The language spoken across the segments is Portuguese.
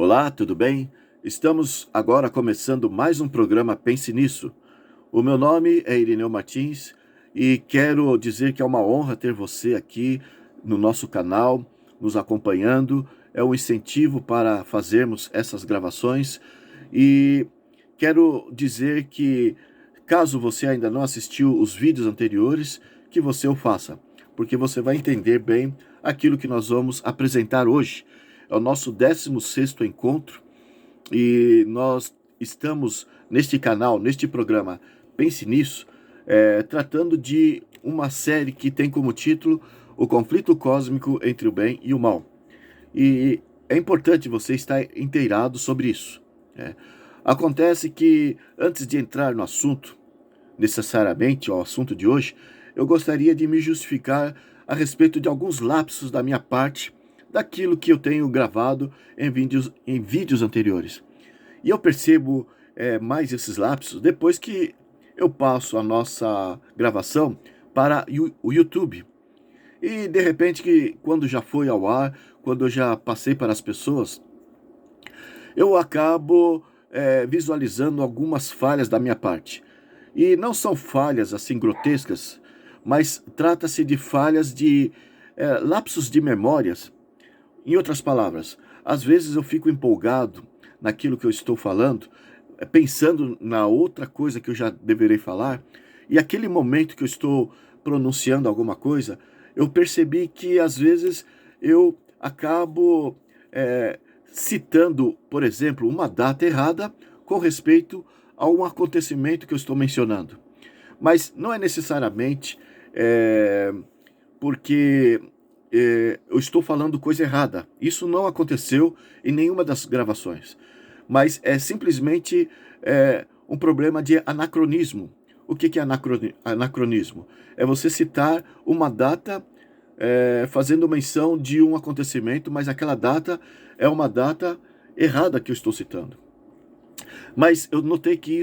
Olá, tudo bem? Estamos agora começando mais um programa Pense Nisso. O meu nome é Irineu Martins e quero dizer que é uma honra ter você aqui no nosso canal, nos acompanhando. É um incentivo para fazermos essas gravações e quero dizer que, caso você ainda não assistiu os vídeos anteriores, que você o faça, porque você vai entender bem aquilo que nós vamos apresentar hoje. É o nosso 16º encontro e nós estamos neste canal, neste programa Pense Nisso, tratando de uma série que tem como título O Conflito Cósmico entre o Bem e o Mal. E é importante você estar inteirado sobre isso, né? Acontece que, antes de entrar no assunto, necessariamente ao assunto de hoje, eu gostaria de me justificar a respeito de alguns lapsos da minha parte daquilo que eu tenho gravado em vídeos anteriores. E eu percebo mais esses lapsos depois que eu passo a nossa gravação para o YouTube. E de repente, quando já foi ao ar, quando eu já passei para as pessoas, eu acabo visualizando algumas falhas da minha parte. E não são falhas assim grotescas, mas trata-se de falhas de lapsos de memórias. Em outras palavras, às vezes eu fico empolgado naquilo que eu estou falando, pensando na outra coisa que eu já deverei falar, e aquele momento que eu estou pronunciando alguma coisa, eu percebi que às vezes eu acabo citando, por exemplo, uma data errada com respeito a um acontecimento que eu estou mencionando. Mas não é necessariamente porque eu estou falando coisa errada. Isso não aconteceu em nenhuma das gravações. Mas é simplesmente um problema de anacronismo. O que é anacronismo? É você citar uma data fazendo menção de um acontecimento, mas aquela data é uma data errada que eu estou citando. Mas eu notei que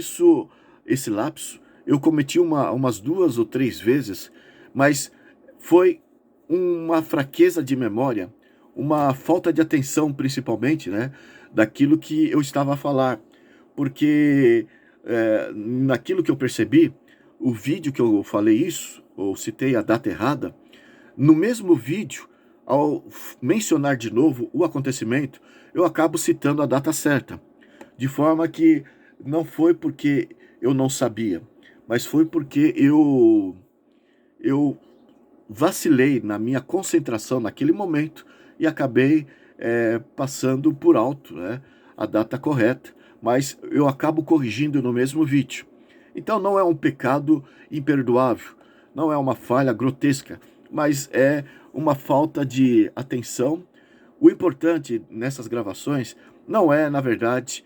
esse lapso, eu cometi umas 2 ou 3 vezes, mas foi uma fraqueza de memória, uma falta de atenção, principalmente, né, daquilo que eu estava a falar. Porque naquilo que eu percebi, o vídeo que eu falei isso, ou citei a data errada, no mesmo vídeo, ao mencionar de novo o acontecimento, eu acabo citando a data certa. De forma que não foi porque eu não sabia, mas foi porque eu vacilei na minha concentração naquele momento e acabei passando por alto, né, a data correta, mas eu acabo corrigindo no mesmo vídeo. Então não é um pecado imperdoável, não é uma falha grotesca, mas é uma falta de atenção. O importante nessas gravações não é, na verdade,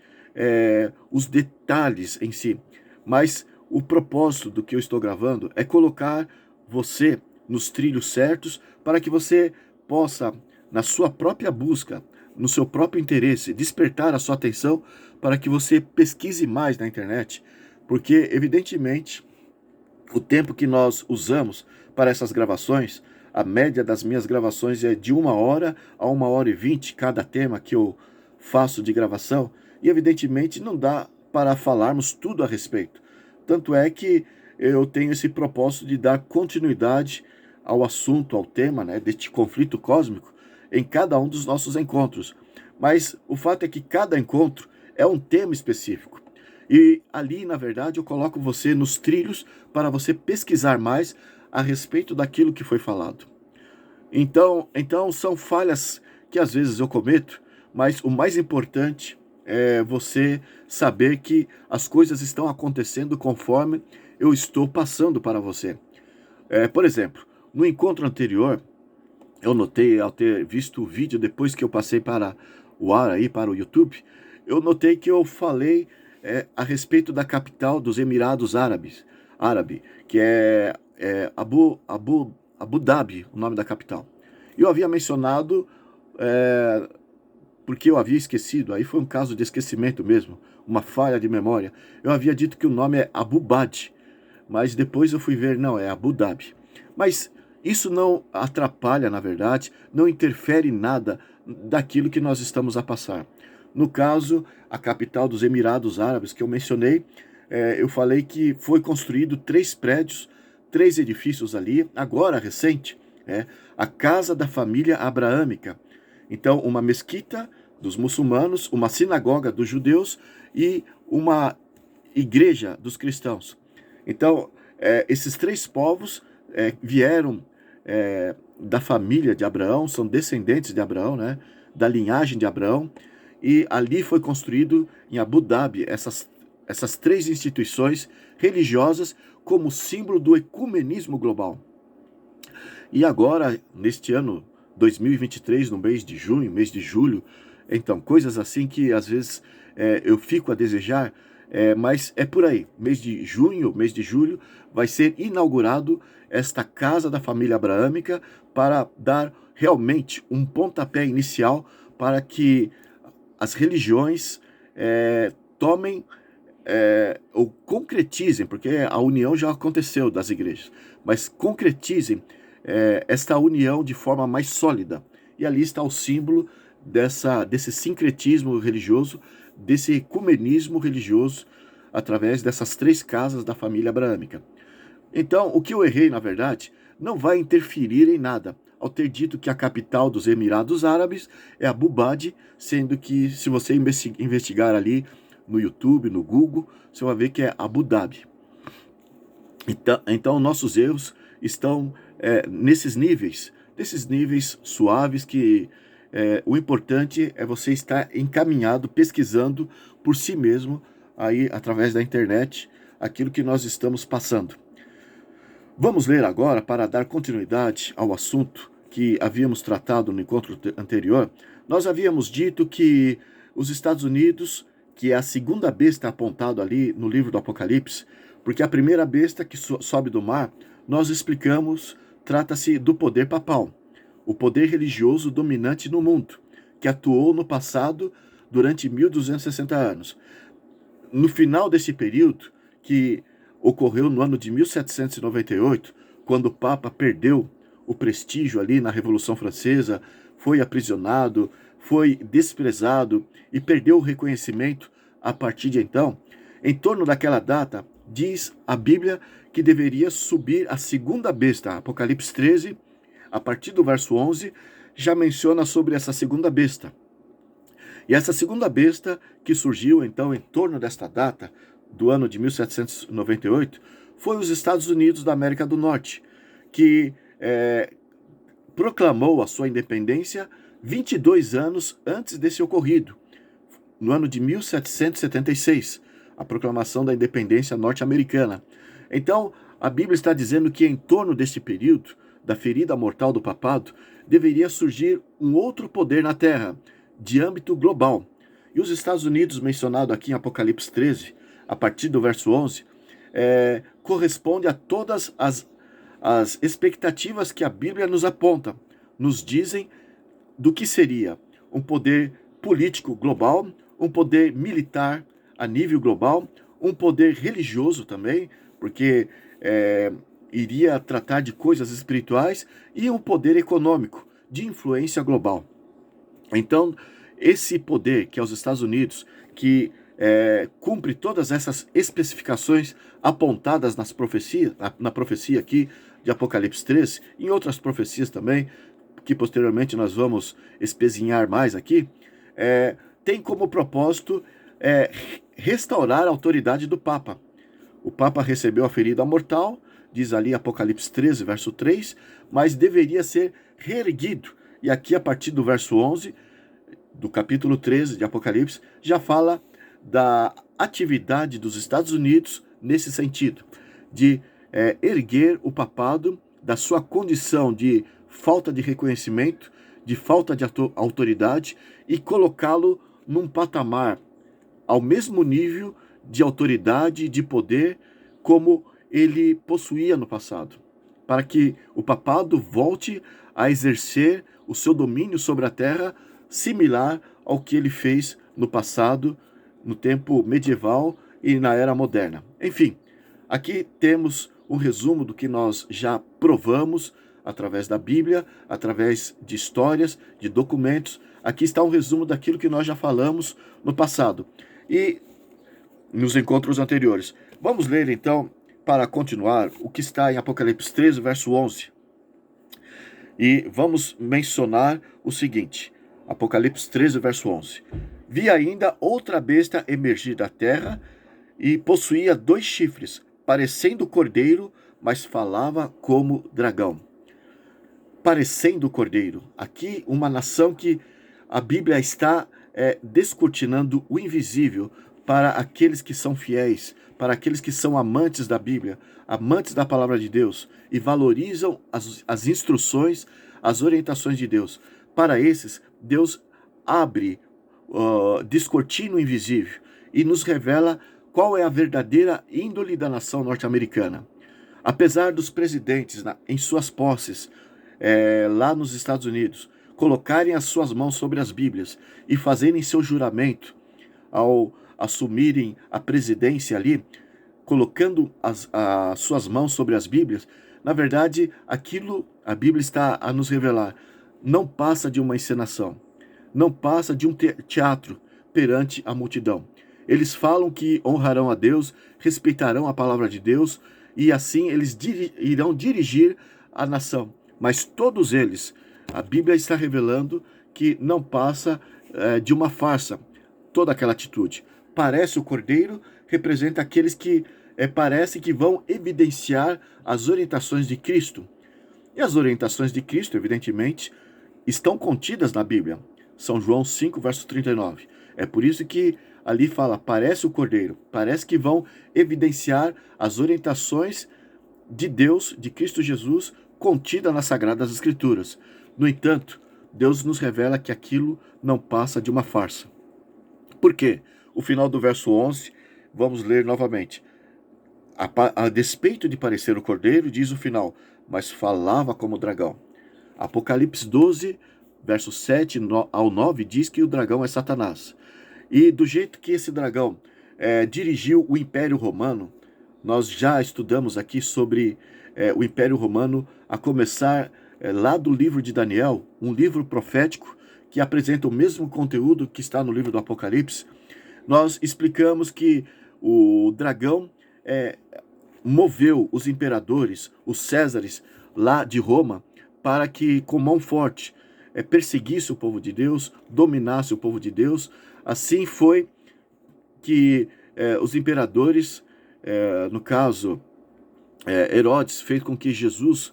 os detalhes em si, mas o propósito do que eu estou gravando é colocar você nos trilhos certos para que você possa, na sua própria busca, no seu próprio interesse, despertar a sua atenção para que você pesquise mais na internet, porque, evidentemente, o tempo que nós usamos para essas gravações, a média das minhas gravações é de 1 hora a 1 hora e 20 cada tema que eu faço de gravação, e evidentemente não dá para falarmos tudo a respeito. Tanto é que eu tenho esse propósito de dar continuidade ao assunto, ao tema, né, deste conflito cósmico, em cada um dos nossos encontros. Mas o fato é que cada encontro é um tema específico. E ali, na verdade, eu coloco você nos trilhos para você pesquisar mais a respeito daquilo que foi falado. Então são falhas que às vezes eu cometo, mas o mais importante é você saber que as coisas estão acontecendo conforme eu estou passando para você. Por exemplo, no encontro anterior, eu notei, ao ter visto o vídeo depois que eu passei para o ar aí, para o YouTube, eu notei que eu falei a respeito da capital dos Emirados Árabes, que é Abu Dhabi, o nome da capital. Eu havia mencionado, porque eu havia esquecido, aí foi um caso de esquecimento mesmo, uma falha de memória. Eu havia dito que o nome é Abu Bad, mas depois eu fui ver, não, é Abu Dhabi. Mas isso não atrapalha, na verdade, não interfere em nada daquilo que nós estamos a passar. No caso, a capital dos Emirados Árabes, que eu mencionei, eu falei que foi construído 3 prédios, 3 edifícios ali, agora recente, a Casa da Família Abraâmica. Então, uma mesquita dos muçulmanos, uma sinagoga dos judeus e uma igreja dos cristãos. Então, esses 3 povos vieram da família de Abraão, são descendentes de Abraão, né, da linhagem de Abraão, e ali foi construído em Abu Dhabi essas 3 instituições religiosas como símbolo do ecumenismo global. E agora, neste ano 2023, no mês de junho, mês de julho, então, coisas assim que às vezes eu fico a desejar, mas é por aí. Mês de junho, mês de julho, vai ser inaugurado esta Casa da Família Abraâmica para dar realmente um pontapé inicial para que as religiões tomem ou concretizem, porque a união já aconteceu das igrejas, mas concretizem esta união de forma mais sólida. E ali está o símbolo desse sincretismo religioso, desse ecumenismo religioso, através dessas 3 casas da família abraâmica. Então, o que eu errei, na verdade, não vai interferir em nada, ao ter dito que a capital dos Emirados Árabes é Abu Dhabi, sendo que, se você investigar ali no YouTube, no Google, você vai ver que é Abu Dhabi. Então nossos erros estão nesses níveis suaves que o importante é você estar encaminhado, pesquisando por si mesmo, aí através da internet, aquilo que nós estamos passando. Vamos ler agora, para dar continuidade ao assunto que havíamos tratado no encontro anterior. Nós havíamos dito que os Estados Unidos, que é a segunda besta apontada ali no livro do Apocalipse, porque a primeira besta que sobe do mar, nós explicamos, trata-se do poder papal, o poder religioso dominante no mundo, que atuou no passado durante 1260 anos. No final desse período, que ocorreu no ano de 1798, quando o Papa perdeu o prestígio ali na Revolução Francesa, foi aprisionado, foi desprezado e perdeu o reconhecimento a partir de então. Em torno daquela data, diz a Bíblia que deveria subir a segunda besta. Apocalipse 13, a partir do verso 11, já menciona sobre essa segunda besta. E essa segunda besta que surgiu então em torno desta data, do ano de 1798, foi os Estados Unidos da América do Norte, que proclamou a sua independência 22 anos antes desse ocorrido, no ano de 1776, a proclamação da independência norte-americana. Então, a Bíblia está dizendo que em torno deste período, da ferida mortal do papado, deveria surgir um outro poder na Terra, de âmbito global. E os Estados Unidos, mencionado aqui em Apocalipse 13, a partir do verso 11, corresponde a todas as expectativas que a Bíblia nos aponta, nos dizem do que seria um poder político global, um poder militar a nível global, um poder religioso também, porque iria tratar de coisas espirituais, e um poder econômico, de influência global. Então, esse poder, que é os Estados Unidos, que cumpre todas essas especificações apontadas na profecia aqui de Apocalipse 13, em outras profecias também, que posteriormente nós vamos espezinhar mais aqui, tem como propósito restaurar a autoridade do Papa. O Papa recebeu a ferida mortal, diz ali Apocalipse 13, verso 3, mas deveria ser reerguido. E aqui, a partir do verso 11, do capítulo 13 de Apocalipse, já fala da atividade dos Estados Unidos nesse sentido, de erguer o papado da sua condição de falta de reconhecimento, de falta de autoridade, e colocá-lo num patamar ao mesmo nível de autoridade e de poder como ele possuía no passado, para que o papado volte a exercer o seu domínio sobre a terra, similar ao que ele fez no passado, no tempo medieval e na era moderna. Enfim, aqui temos um resumo do que nós já provamos através da Bíblia, através de histórias, de documentos. Aqui está um resumo daquilo que nós já falamos no passado e nos encontros anteriores. Vamos ler então, para continuar, o que está em Apocalipse 13, verso 11. E vamos mencionar o seguinte, Apocalipse 13, verso 11. Vi ainda outra besta emergir da terra e possuía 2 chifres, parecendo cordeiro, mas falava como dragão. Parecendo cordeiro. Aqui uma nação que a Bíblia está descortinando o invisível para aqueles que são fiéis, para aqueles que são amantes da Bíblia, amantes da palavra de Deus e valorizam as instruções, as orientações de Deus. Para esses, Deus abre, descortina o invisível e nos revela qual é a verdadeira índole da nação norte-americana. Apesar dos presidentes, em suas posses, lá nos Estados Unidos, colocarem as suas mãos sobre as Bíblias e fazerem seu juramento ao assumirem a presidência ali, colocando as suas mãos sobre as Bíblias, na verdade, aquilo a Bíblia está a nos revelar, não passa de uma encenação, não passa de um teatro perante a multidão. Eles falam que honrarão a Deus, respeitarão a palavra de Deus, e assim eles irão dirigir a nação. Mas todos eles, a Bíblia está revelando que não passa de uma farsa toda aquela atitude. Parece o cordeiro, representa aqueles que parece que vão evidenciar as orientações de Cristo. E as orientações de Cristo, evidentemente, estão contidas na Bíblia. São João 5, verso 39. É por isso que ali fala, parece o cordeiro, parece que vão evidenciar as orientações de Deus, de Cristo Jesus, contida nas Sagradas Escrituras. No entanto, Deus nos revela que aquilo não passa de uma farsa. Por quê? O final do verso 11, vamos ler novamente. A despeito de parecer o cordeiro, diz o final, mas falava como dragão. Apocalipse 12, verso 7 ao 9, diz que o dragão é Satanás. E do jeito que esse dragão dirigiu o Império Romano, nós já estudamos aqui sobre o Império Romano, a começar lá do livro de Daniel, um livro profético que apresenta o mesmo conteúdo que está no livro do Apocalipse. Nós explicamos que o dragão moveu os imperadores, os Césares, lá de Roma, para que com mão forte perseguisse o povo de Deus, dominasse o povo de Deus. Assim foi que os imperadores, no caso Herodes, fez com que Jesus,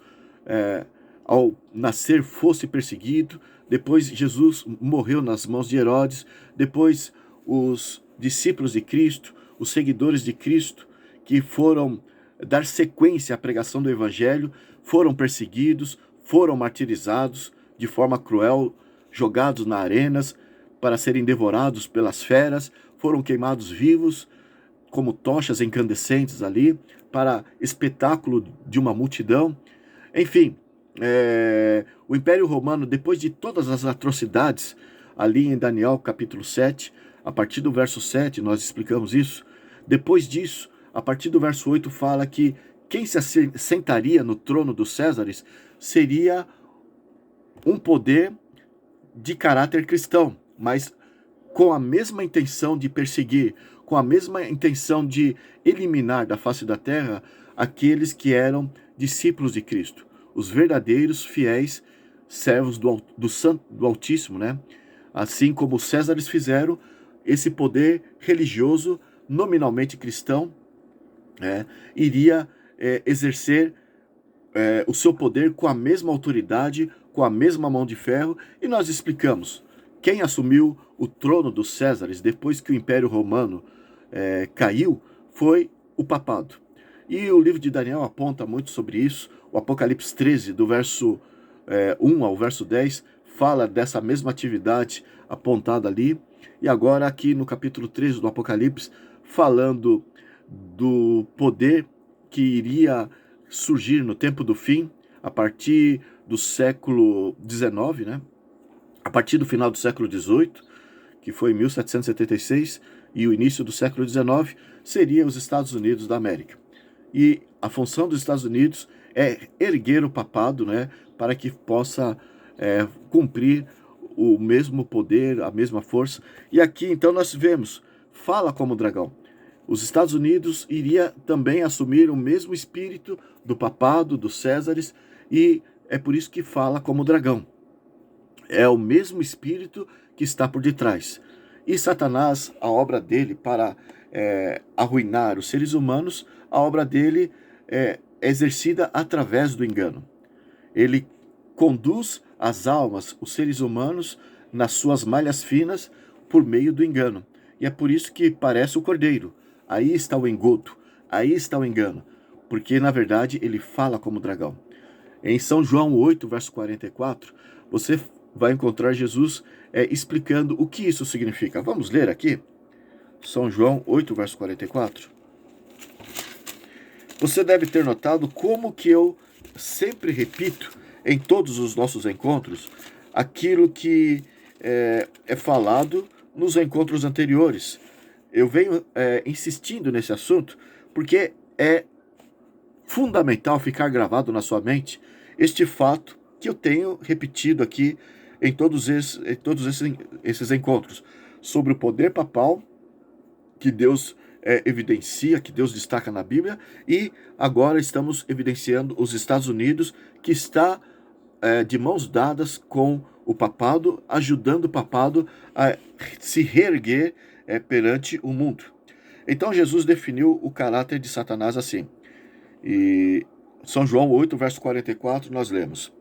ao nascer, fosse perseguido. Depois Jesus morreu nas mãos de Herodes. Depois os discípulos de Cristo, os seguidores de Cristo, que foram dar sequência à pregação do Evangelho, foram perseguidos, foram martirizados de forma cruel, jogados nas arenas para serem devorados pelas feras, foram queimados vivos como tochas incandescentes ali, para espetáculo de uma multidão. Enfim, o Império Romano, depois de todas as atrocidades, ali em Daniel capítulo 7, a partir do verso 7, nós explicamos isso. Depois disso, a partir do verso 8, fala que quem se sentaria no trono dos Césares seria um poder de caráter cristão, mas com a mesma intenção de perseguir, com a mesma intenção de eliminar da face da terra aqueles que eram discípulos de Cristo, os verdadeiros fiéis servos do Altíssimo, né? Assim como os Césares fizeram, esse poder religioso, nominalmente cristão, iria exercer o seu poder com a mesma autoridade, com a mesma mão de ferro, e nós explicamos. Quem assumiu o trono dos Césares depois que o Império Romano caiu foi o papado. E o livro de Daniel aponta muito sobre isso. O Apocalipse 13, do verso 1 ao verso 10, fala dessa mesma atividade apontada ali. E agora aqui no capítulo 13 do Apocalipse, falando do poder que iria surgir no tempo do fim, a partir do século XIX, né? A partir do final do século XVIII, que foi em 1776, e o início do século XIX, seria os Estados Unidos da América. E a função dos Estados Unidos é erguer o papado, né, para que possa cumprir o mesmo poder, a mesma força. E aqui então nós vemos, fala como dragão. Os Estados Unidos iria também assumir o mesmo espírito do papado, dos Césares, e é por isso que fala como dragão. É o mesmo espírito que está por detrás. E Satanás, a obra dele para arruinar os seres humanos, a obra dele é exercida através do engano. Ele conduz as almas, os seres humanos, nas suas malhas finas por meio do engano. E é por isso que parece o cordeiro. Aí está o engodo, aí está o engano. Porque, na verdade, ele fala como dragão. Em São João 8, verso 44, você vai encontrar Jesus explicando o que isso significa. Vamos ler aqui? São João 8, verso 44. Você deve ter notado como que eu sempre repito em todos os nossos encontros aquilo que é falado nos encontros anteriores. Eu venho insistindo nesse assunto porque é fundamental ficar gravado na sua mente este fato que eu tenho repetido aqui em todos esses encontros, sobre o poder papal que Deus evidencia, que Deus destaca na Bíblia, e agora estamos evidenciando os Estados Unidos, que está de mãos dadas com o papado, ajudando o papado a se reerguer perante o mundo. Então Jesus definiu o caráter de Satanás assim. E São João 8, verso 44, nós lemos.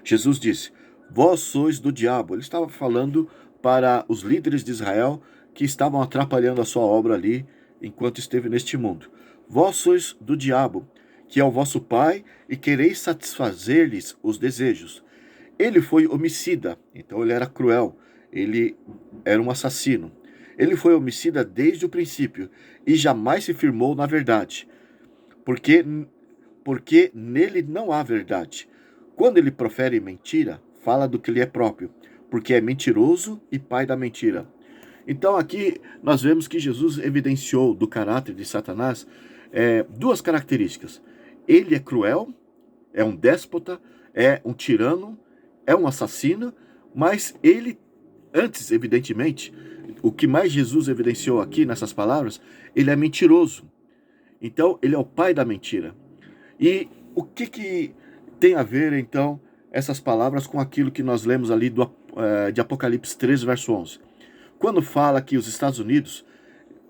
Jesus disse: vós sois do diabo. Ele estava falando para os líderes de Israel que estavam atrapalhando a sua obra ali enquanto esteve neste mundo. Vós sois do diabo, que é o vosso pai, e quereis satisfazer-lhes os desejos. Ele foi homicida, então ele era cruel, ele era um assassino. Ele foi homicida desde o princípio e jamais se firmou na verdade, porque nele não há verdade. Quando ele profere mentira, fala do que lhe é próprio, porque é mentiroso e pai da mentira. Então aqui nós vemos que Jesus evidenciou do caráter de Satanás duas características. Ele é cruel, é um déspota, é um tirano, é um assassino, mas ele, antes, evidentemente, o que mais Jesus evidenciou aqui nessas palavras, ele é mentiroso. Então, ele é o pai da mentira. E o que tem a ver, então, essas palavras com aquilo que nós lemos ali de Apocalipse 3, verso 11? Quando fala que os Estados Unidos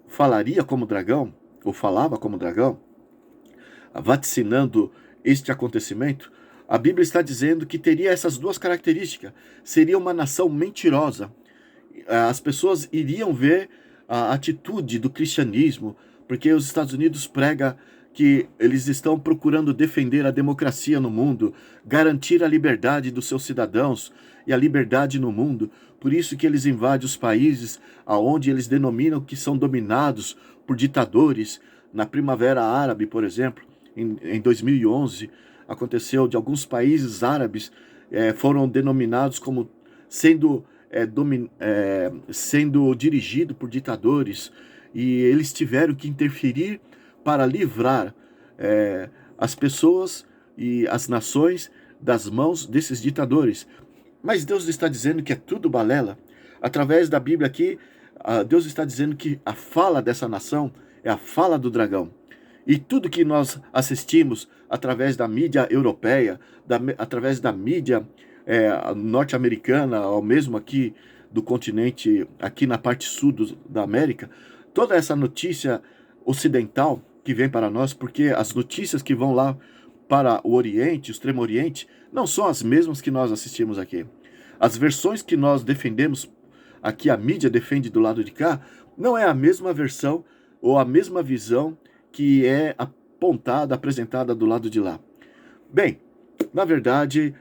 falaria como dragão, ou falava como dragão, vaticinando este acontecimento, a Bíblia está dizendo que teria essas duas características. Seria uma nação mentirosa. As pessoas iriam ver a atitude do cristianismo, porque os Estados Unidos prega que eles estão procurando defender a democracia no mundo, garantir a liberdade dos seus cidadãos e a liberdade no mundo. Por isso que eles invadem os países aonde eles denominam que são dominados por ditadores. Na Primavera Árabe, por exemplo, em 2011, aconteceu de alguns países árabes foram denominados como sendo dirigido por ditadores, e eles tiveram que interferir para livrar as pessoas e as nações das mãos desses ditadores. Mas Deus está dizendo que é tudo balela. Através da Bíblia aqui, Deus está dizendo que a fala dessa nação é a fala do dragão. E tudo que nós assistimos através da mídia europeia, através da mídia norte-americana, ou mesmo aqui do continente, aqui na parte sul da América, toda essa notícia ocidental que vem para nós, porque as notícias que vão lá para o Oriente, o Extremo Oriente, não são as mesmas que nós assistimos aqui. As versões que nós defendemos, aqui a mídia defende do lado de cá, não é a mesma versão ou a mesma visão que é apontada, apresentada do lado de lá. Bem, na verdade,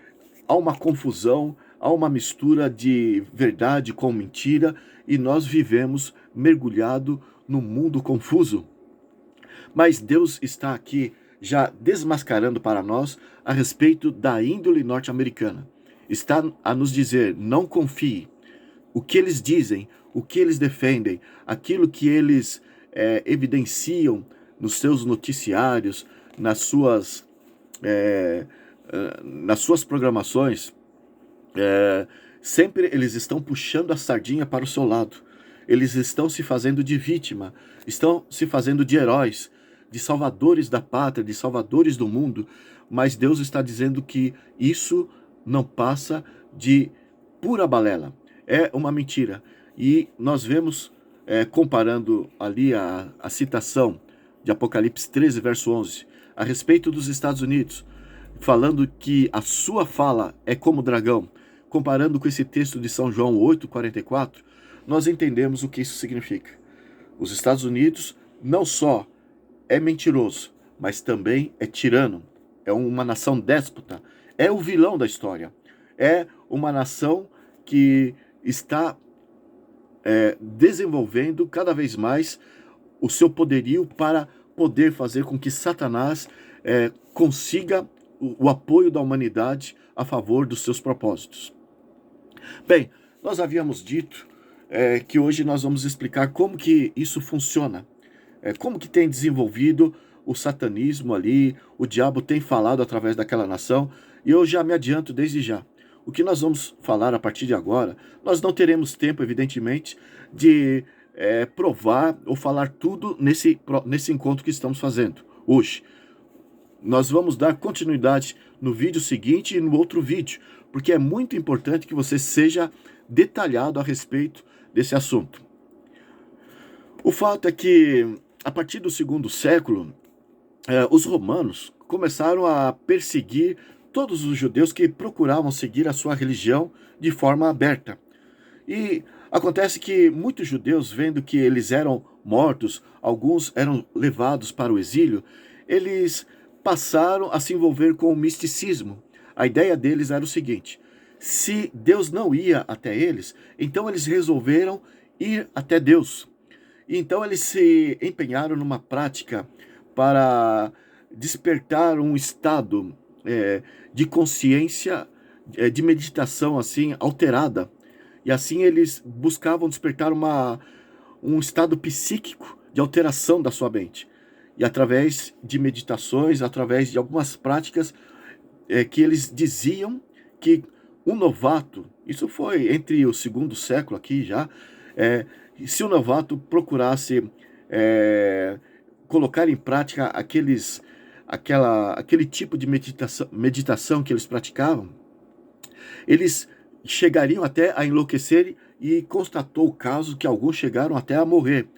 há uma confusão, há uma mistura de verdade com mentira, e nós vivemos mergulhado num mundo confuso. Mas Deus está aqui já desmascarando para nós a respeito da índole norte-americana. Está a nos dizer: não confie. O que eles dizem, o que eles defendem, aquilo que eles evidenciam nos seus noticiários, nas suas nas suas programações, sempre eles estão puxando a sardinha para o seu lado. Eles estão se fazendo de vítima, estão se fazendo de heróis, de salvadores da pátria, de salvadores do mundo, mas Deus está dizendo que isso não passa de pura balela, é uma mentira. E nós vemos, comparando ali a citação de Apocalipse 13, verso 11, a respeito dos Estados Unidos, falando que a sua fala é como dragão, comparando com esse texto de São João 8,44, nós entendemos o que isso significa. Os Estados Unidos não só é mentiroso, mas também é tirano, é uma nação déspota, é o vilão da história, é uma nação que está desenvolvendo cada vez mais o seu poderio para poder fazer com que Satanás consiga o apoio da humanidade a favor dos seus propósitos. Bem, nós havíamos dito que hoje nós vamos explicar como que isso funciona, como que tem desenvolvido o satanismo ali, o diabo tem falado através daquela nação, e eu já me adianto desde já. O que nós vamos falar a partir de agora, nós não teremos tempo, evidentemente, de provar ou falar tudo nesse encontro que estamos fazendo hoje. Nós vamos dar continuidade no vídeo seguinte e no outro vídeo, porque é muito importante que você seja detalhado a respeito desse assunto. O fato é que, a partir do segundo século, os romanos começaram a perseguir todos os judeus que procuravam seguir a sua religião de forma aberta. E acontece que muitos judeus, vendo que eles eram mortos, alguns eram levados para o exílio, eles passaram a se envolver com o misticismo. A ideia deles era o seguinte: se Deus não ia até eles, então eles resolveram ir até Deus. E então eles se empenharam numa prática para despertar um estado de consciência, de meditação assim alterada. E assim eles buscavam despertar um estado psíquico de alteração da sua mente. E através de meditações, através de algumas práticas que eles diziam que um novato, isso foi entre o segundo século aqui já, se o novato procurasse colocar em prática aquele tipo de meditação que eles praticavam, eles chegariam até a enlouquecer, e constatou o caso que alguns chegaram até a morrer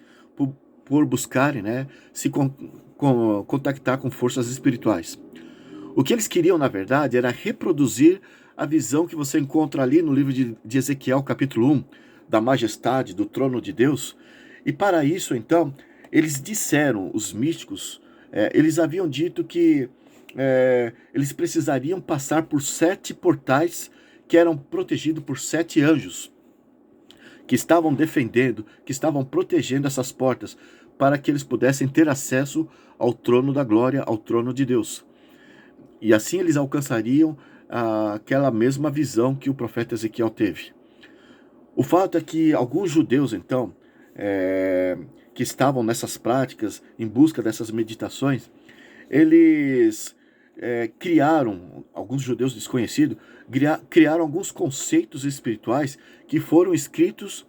por buscarem, se contactar com forças espirituais. O que eles queriam, na verdade, era reproduzir a visão que você encontra ali no livro de Ezequiel, capítulo 1, da majestade, do trono de Deus. E para isso, então, eles disseram, os místicos, eles haviam dito que eles precisariam passar por 7 portais que eram protegidos por 7 anjos, que estavam defendendo, que estavam protegendo essas portas, para que eles pudessem ter acesso ao trono da glória, ao trono de Deus. E assim eles alcançariam aquela mesma visão que o profeta Ezequiel teve. O fato é que alguns judeus, então, que estavam nessas práticas, em busca dessas meditações, eles criaram, alguns judeus desconhecidos, criaram alguns conceitos espirituais que foram escritos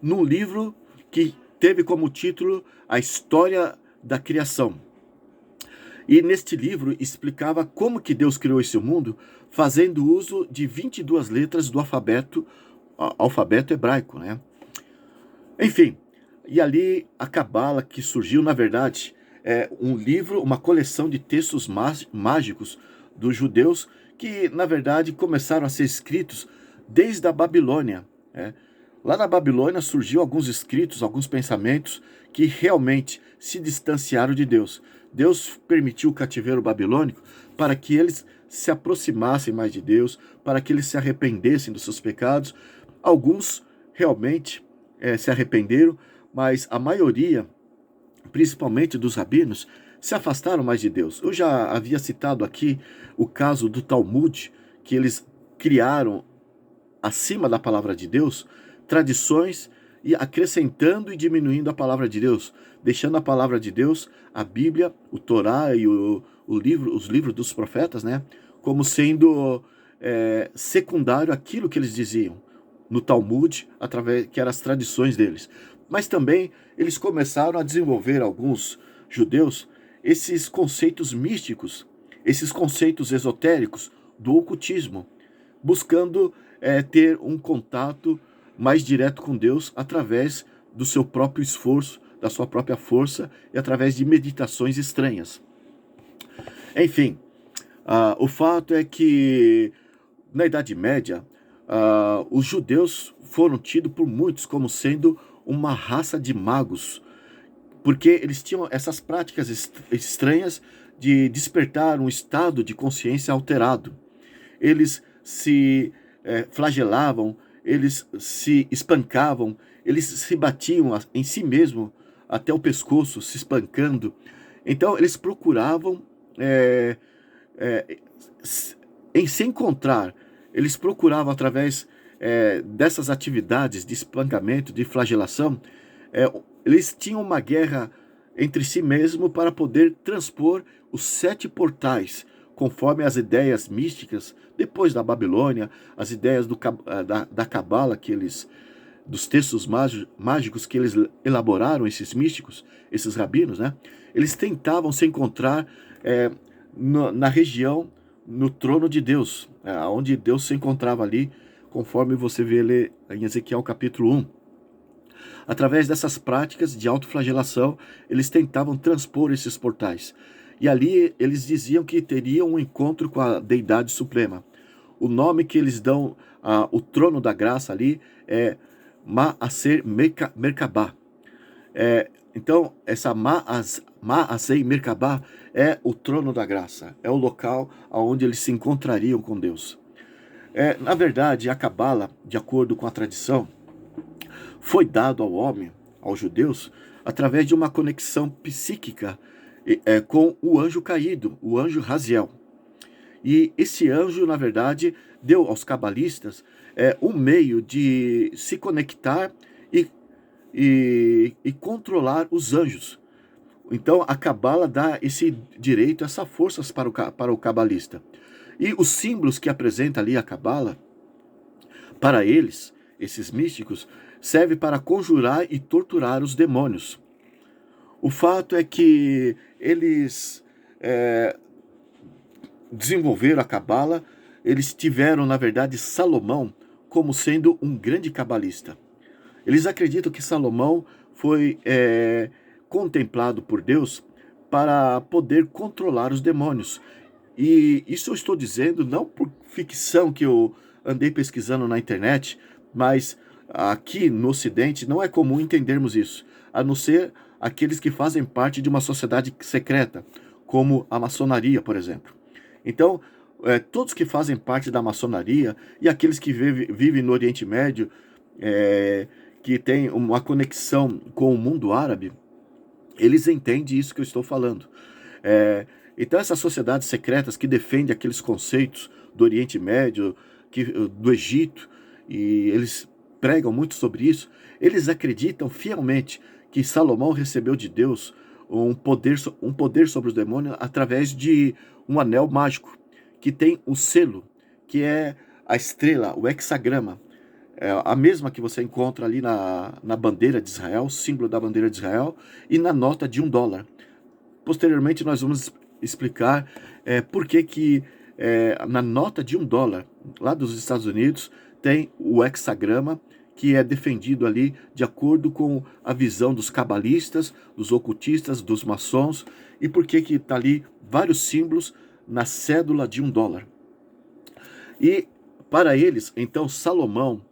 num livro que teve como título A História da Criação. E neste livro explicava como que Deus criou esse mundo, fazendo uso de 22 letras do alfabeto hebraico, Enfim, e ali a Cabala, que surgiu, na verdade, um livro, uma coleção de textos mágicos dos judeus, que, na verdade, começaram a ser escritos desde a Babilônia. Lá na Babilônia surgiu alguns escritos, alguns pensamentos que realmente se distanciaram de Deus. Deus permitiu o cativeiro babilônico para que eles se aproximassem mais de Deus, para que eles se arrependessem dos seus pecados. Alguns realmente se arrependeram, mas a maioria, principalmente dos rabinos, se afastaram mais de Deus. Eu já havia citado aqui o caso do Talmud, que eles criaram, acima da palavra de Deus, tradições, e acrescentando e diminuindo a palavra de Deus, deixando a palavra de Deus, a Bíblia, o Torá e os livros dos profetas, como sendo secundário aquilo que eles diziam no Talmud, através que eram as tradições deles. Mas também eles começaram a desenvolver, alguns judeus, esses conceitos místicos, esses conceitos esotéricos do ocultismo, buscando ter um contato mais direto com Deus através do seu próprio esforço, da sua própria força e através de meditações estranhas. Enfim, o fato é que na Idade Média, os judeus foram tidos por muitos como sendo uma raça de magos, porque eles tinham essas práticas estranhas de despertar um estado de consciência alterado. Eles se flagelavam, eles se espancavam, eles se batiam em si mesmo até o pescoço, se espancando. Então eles procuravam em se encontrar, eles procuravam através dessas atividades de espancamento, de flagelação, eles tinham uma guerra entre si mesmo para poder transpor os 7 portais, conforme as ideias místicas, depois da Babilônia, as ideias da Cabala, dos textos mágicos que eles elaboraram, esses místicos, esses rabinos, né? Eles tentavam se encontrar na região, no trono de Deus, onde Deus se encontrava ali, conforme você vê ler em Ezequiel capítulo 1. Através dessas práticas de autoflagelação, eles tentavam transpor esses portais. E ali eles diziam que teriam um encontro com a Deidade Suprema. O nome que eles dão o trono da graça ali é Ma'aser Merkabah. Então, essa Ma'aser Merkabah é o trono da graça, é o local onde eles se encontrariam com Deus. Na verdade, a Cabala, de acordo com a tradição, foi dado ao homem, aos judeus, através de uma conexão psíquica com o anjo caído, o anjo Raziel. E esse anjo, na verdade, deu aos cabalistas um meio de se conectar e controlar os anjos. Então, a Cabala dá esse direito, essa força para o cabalista. E os símbolos que apresenta ali a Cabala, para eles, esses místicos, serve para conjurar e torturar os demônios. O fato é que eles desenvolveram a Cabala, eles tiveram, na verdade, Salomão como sendo um grande cabalista. Eles acreditam que Salomão foi contemplado por Deus para poder controlar os demônios. E isso eu estou dizendo não por ficção que eu andei pesquisando na internet, mas aqui no Ocidente não é comum entendermos isso, a não ser aqueles que fazem parte de uma sociedade secreta, como a maçonaria, por exemplo. Então, todos que fazem parte da maçonaria e aqueles que vivem no Oriente Médio, que têm uma conexão com o mundo árabe, eles entendem isso que eu estou falando. Então, essas sociedades secretas que defendem aqueles conceitos do Oriente Médio, do Egito, e eles pregam muito sobre isso, eles acreditam fielmente que Salomão recebeu de Deus um poder sobre os demônios através de um anel mágico, que tem o selo, que é a estrela, o hexagrama, a mesma que você encontra ali na bandeira de Israel, símbolo da bandeira de Israel, e na nota de $1. Posteriormente nós vamos explicar por que na nota de $1, lá dos Estados Unidos, tem o hexagrama, que é defendido ali de acordo com a visão dos cabalistas, dos ocultistas, dos maçons, e por que está ali vários símbolos na cédula de $1. E para eles, então, Salomão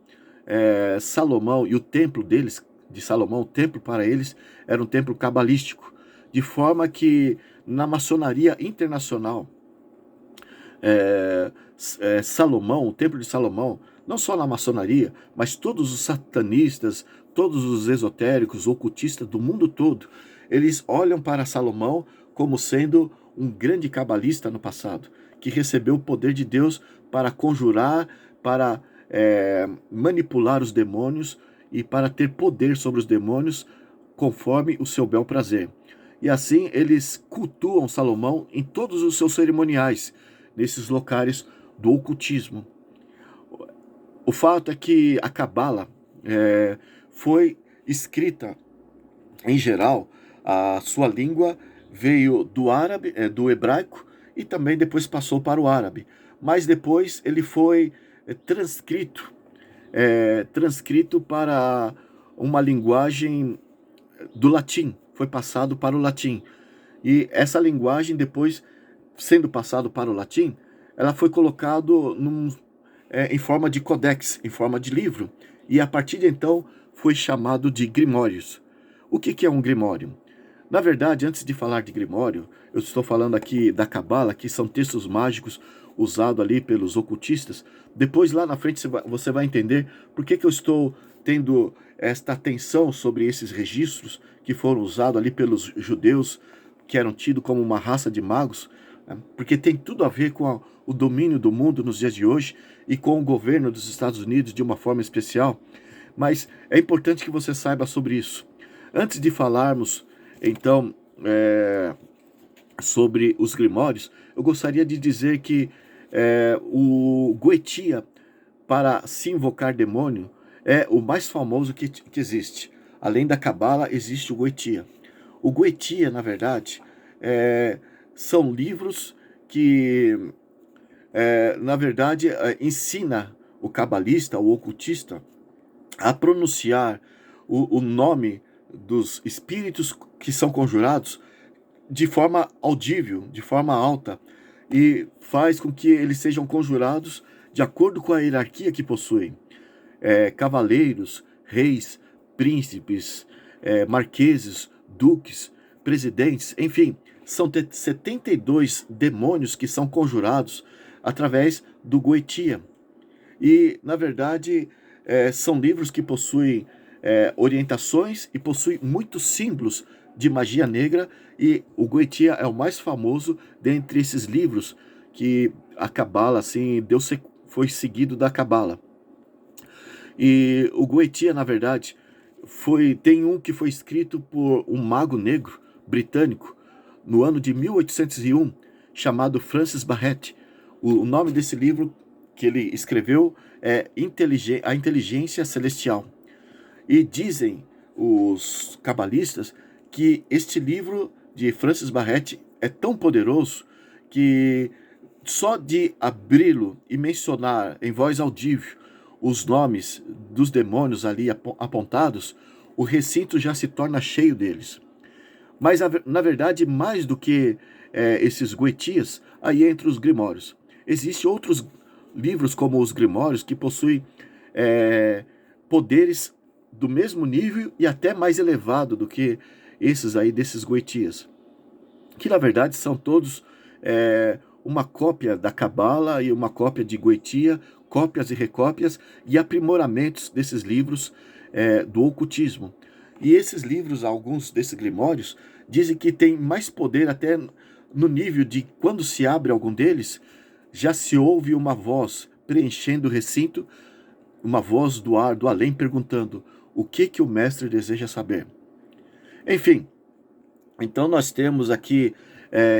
e o templo deles, de Salomão, o templo para eles era um templo cabalístico, de forma que na maçonaria internacional, Salomão, o templo de Salomão, não só na maçonaria, mas todos os satanistas, todos os esotéricos, ocultistas do mundo todo, eles olham para Salomão como sendo um grande cabalista no passado, que recebeu o poder de Deus para conjurar, para manipular os demônios e para ter poder sobre os demônios conforme o seu bel prazer. E assim eles cultuam Salomão em todos os seus cerimoniais, nesses locais do ocultismo. O fato é que a Cabala foi escrita, em geral, a sua língua veio do árabe, do hebraico, e também depois passou para o árabe. Mas depois ele foi transcrito para uma linguagem do latim, foi passado para o latim. E essa linguagem, depois sendo passado para o latim, ela foi colocado em forma de codex, em forma de livro, e a partir de então foi chamado de grimórios. O que é um grimório? Na verdade, antes de falar de grimório, eu estou falando aqui da Cabala, que são textos mágicos usados ali pelos ocultistas. Depois, lá na frente, você vai entender por que eu estou tendo esta atenção sobre esses registros que foram usados ali pelos judeus, que eram tidos como uma raça de magos, né? Porque tem tudo a ver com o domínio do mundo nos dias de hoje e com o governo dos Estados Unidos de uma forma especial. Mas é importante que você saiba sobre isso. Antes de falarmos, então, sobre os grimórios, eu gostaria de dizer que o Goetia, para se invocar demônio, é o mais famoso que existe. Além da Cabala, existe o Goetia. O Goetia, na verdade, são livros que, na verdade, ensina o cabalista, o ocultista, a pronunciar o nome dos espíritos que são conjurados de forma audível, de forma alta, e faz com que eles sejam conjurados de acordo com a hierarquia que possuem. Cavaleiros, reis, príncipes, marqueses, duques, presidentes, enfim, são 72 demônios que são conjurados através do Goetia. E, na verdade, são livros que possuem orientações e possuem muitos símbolos de magia negra, e o Goetia é o mais famoso dentre esses livros que a Cabala, assim, foi seguido da Cabala. E o Goetia, na verdade, tem um que foi escrito por um mago negro britânico no ano de 1801, chamado Francis Barrett. O nome desse livro que ele escreveu é A Inteligência Celestial. E dizem os cabalistas que este livro de Francis Barrett é tão poderoso que só de abri-lo e mencionar em voz audível os nomes dos demônios ali apontados, o recinto já se torna cheio deles. Mas, na verdade, mais do que esses Goetias, aí entre os grimórios. Existem outros livros como os grimórios que possuem poderes do mesmo nível e até mais elevado do que esses aí desses Goetias, que na verdade são todos uma cópia da Cabala e uma cópia de Goetia, cópias e recópias e aprimoramentos desses livros do ocultismo. E esses livros, alguns desses grimórios, dizem que tem mais poder até no nível de quando se abre algum deles, já se ouve uma voz preenchendo o recinto, uma voz do ar, do além, perguntando o que o mestre deseja saber. Enfim, então nós temos aqui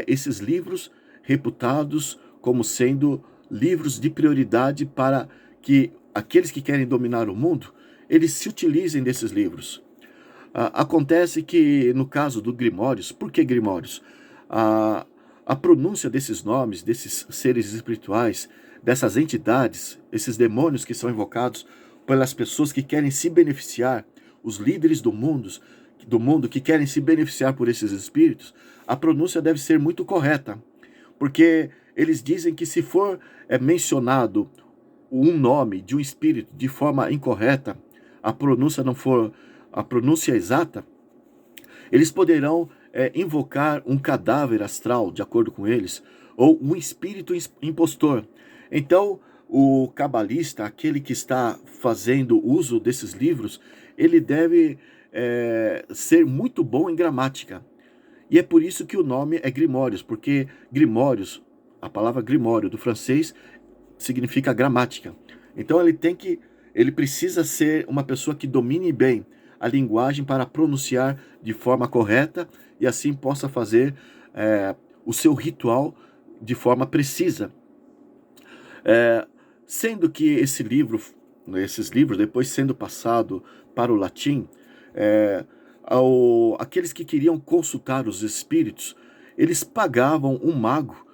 esses livros reputados como sendo livros de prioridade para que aqueles que querem dominar o mundo, eles se utilizem desses livros. Acontece que, no caso do Grimórios, por que Grimórios? A pronúncia desses nomes, desses seres espirituais, dessas entidades, esses demônios que são invocados pelas pessoas que querem se beneficiar, os líderes do mundo que querem se beneficiar por esses espíritos, a pronúncia deve ser muito correta, porque eles dizem que se for mencionado um nome de um espírito de forma incorreta, a pronúncia não for a pronúncia exata, eles poderão invocar um cadáver astral, de acordo com eles, ou um espírito impostor. Então, o cabalista, aquele que está fazendo uso desses livros, ele deve ser muito bom em gramática. E é por isso que o nome é Grimórios, porque Grimórios, a palavra Grimório do francês, significa gramática. Então ele precisa ser uma pessoa que domine bem a linguagem para pronunciar de forma correta e assim possa fazer o seu ritual de forma precisa, É, sendo que esses livros, depois sendo passado para o latim, é, aqueles que queriam consultar os espíritos, eles pagavam um mago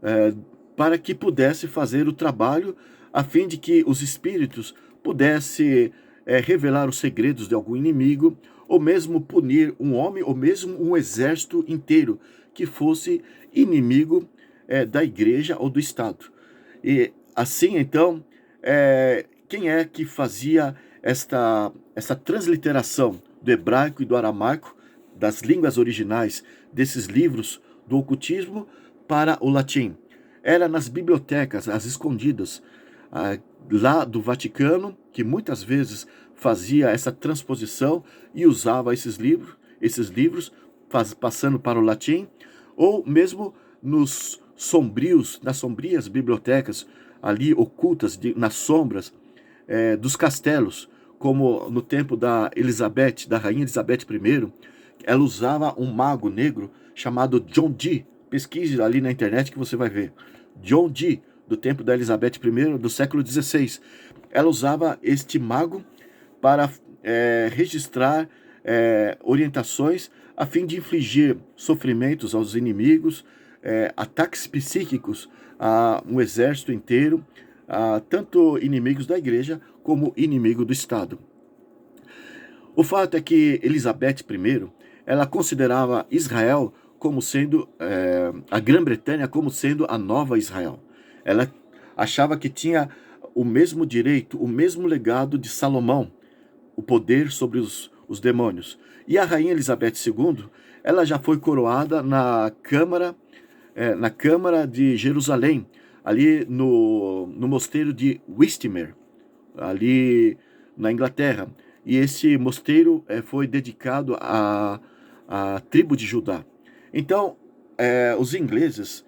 é, para que pudesse fazer o trabalho, a fim de que os espíritos pudessem revelar os segredos de algum inimigo, ou mesmo punir um homem, ou mesmo um exército inteiro que fosse inimigo da igreja ou do Estado. E assim, então, quem é que fazia esta transliteração do hebraico e do aramaico, das línguas originais desses livros do ocultismo para o latim? Era nas bibliotecas, as escondidas, lá do Vaticano, que muitas vezes fazia essa transposição e usava esses livros passando para o latim, ou mesmo nas sombrias bibliotecas ali ocultas nas sombras dos castelos, como no tempo da Elizabeth, da rainha Elizabeth I, ela usava um mago negro chamado John Dee. Pesquise ali na internet que você vai ver. John Dee, do tempo da Elizabeth I, do século XVI. Ela usava este mago para registrar orientações a fim de infligir sofrimentos aos inimigos, ataques psíquicos a um exército inteiro, tanto inimigos da igreja como inimigo do Estado. O fato é que Elizabeth I, ela considerava Israel como sendo, a Grã-Bretanha como sendo a nova Israel. Ela achava que tinha o mesmo direito, o mesmo legado de Salomão, o poder sobre os demônios. E a rainha Elizabeth II, ela já foi coroada na Câmara de Jerusalém, ali no mosteiro de Westminster, ali na Inglaterra. E esse mosteiro foi dedicado à tribo de Judá. Então, os ingleses,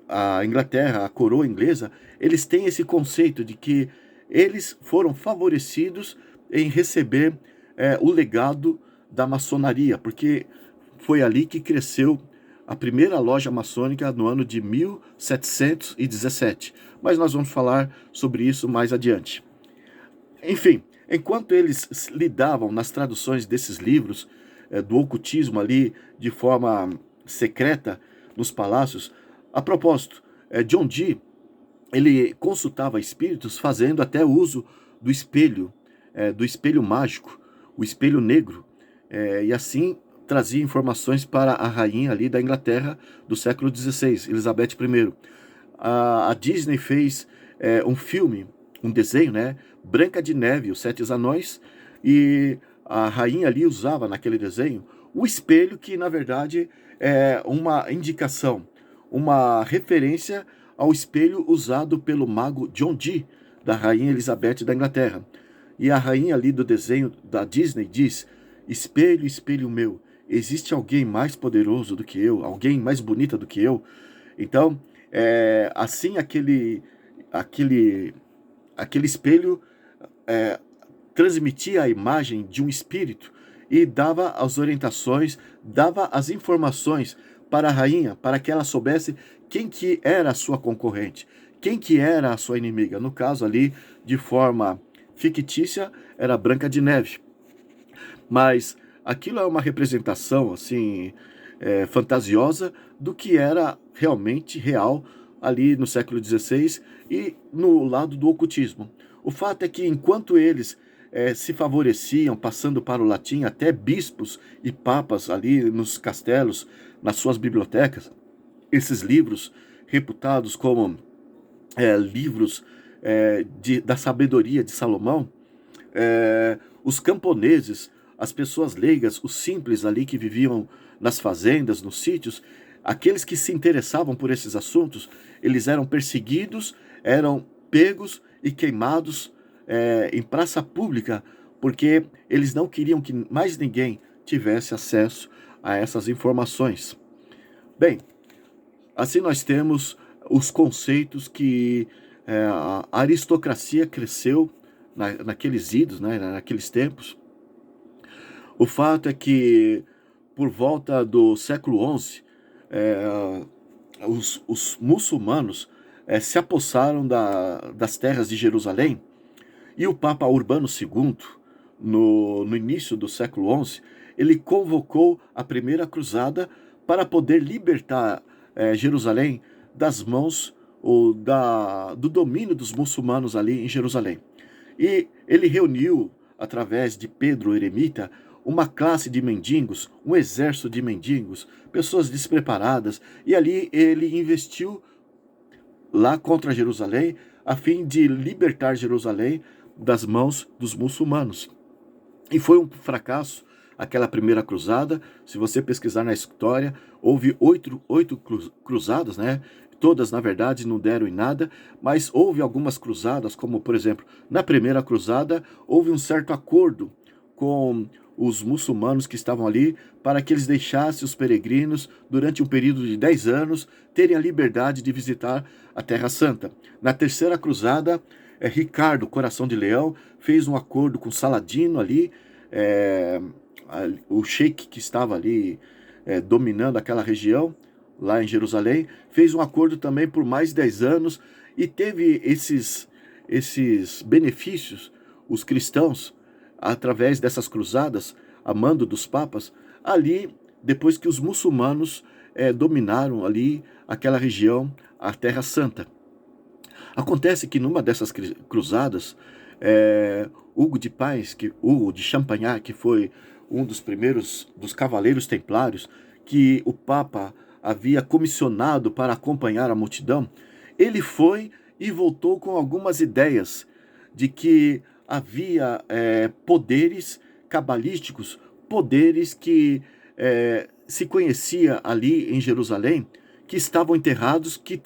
a Inglaterra, a coroa inglesa, eles têm esse conceito de que eles foram favorecidos em receber o legado da maçonaria, porque foi ali que cresceu a primeira loja maçônica no ano de 1717. Mas nós vamos falar sobre isso mais adiante. Enfim, enquanto eles lidavam nas traduções desses livros do ocultismo ali de forma secreta nos palácios, a propósito, John Dee, ele consultava espíritos fazendo até uso do espelho mágico, o espelho negro, e assim trazia informações para a rainha ali da Inglaterra do século XVI, Elizabeth I. A Disney fez um filme, um desenho, né? Branca de Neve, os Sete Anões, e a rainha ali usava naquele desenho o espelho que, na verdade, é uma indicação, uma referência ao espelho usado pelo mago John Dee, da rainha Elizabeth da Inglaterra. E a rainha ali do desenho da Disney diz: espelho, espelho meu, existe alguém mais poderoso do que eu, alguém mais bonita do que eu? Então, assim aquele espelho é, transmitia a imagem de um espírito e dava as orientações, dava as informações para a rainha, para que ela soubesse quem que era a sua concorrente, quem que era a sua inimiga. No caso ali, de forma fictícia, era Branca de Neve. Mas aquilo é uma representação assim fantasiosa do que era realmente real ali no século XVI e no lado do ocultismo. O fato é que enquanto eles se favoreciam, passando para o latim, até bispos e papas ali nos castelos, nas suas bibliotecas, esses livros reputados como livros da sabedoria de Salomão, os camponeses, as pessoas leigas, os simples ali que viviam nas fazendas, nos sítios, aqueles que se interessavam por esses assuntos, eles eram perseguidos, eram pegos e queimados em praça pública, porque eles não queriam que mais ninguém tivesse acesso a essas informações. Bem, assim nós temos os conceitos que a aristocracia cresceu naqueles idos, né, naqueles tempos. O fato é que, por volta do século XI, os muçulmanos se apossaram das terras de Jerusalém, e o Papa Urbano II, no início do século XI, ele convocou a primeira cruzada para poder libertar Jerusalém das mãos do domínio dos muçulmanos ali em Jerusalém. E ele reuniu, através de Pedro o Eremita, uma classe de mendigos, um exército de mendigos, pessoas despreparadas, e ali ele investiu lá contra Jerusalém, a fim de libertar Jerusalém das mãos dos muçulmanos. E foi um fracasso aquela primeira cruzada. Se você pesquisar na história, houve oito cruzadas, né? Todas, na verdade, não deram em nada, mas houve algumas cruzadas, como, por exemplo, na primeira cruzada, houve um certo acordo com os muçulmanos que estavam ali, para que eles deixassem os peregrinos, durante um período de 10 anos, terem a liberdade de visitar a Terra Santa. Na terceira cruzada, Ricardo, Coração de Leão, fez um acordo com Saladino ali, o sheik que estava ali dominando aquela região, lá em Jerusalém, fez um acordo também por mais 10 anos, e teve esses benefícios, os cristãos, através dessas cruzadas, a mando dos papas, ali, depois que os muçulmanos dominaram ali aquela região, a Terra Santa. Acontece que numa dessas cruzadas, Hugo de Champagnat, que foi um dos primeiros dos cavaleiros templários, que o Papa havia comissionado para acompanhar a multidão, ele foi e voltou com algumas ideias de que havia poderes cabalísticos, poderes que se conhecia ali em Jerusalém, que estavam enterrados, que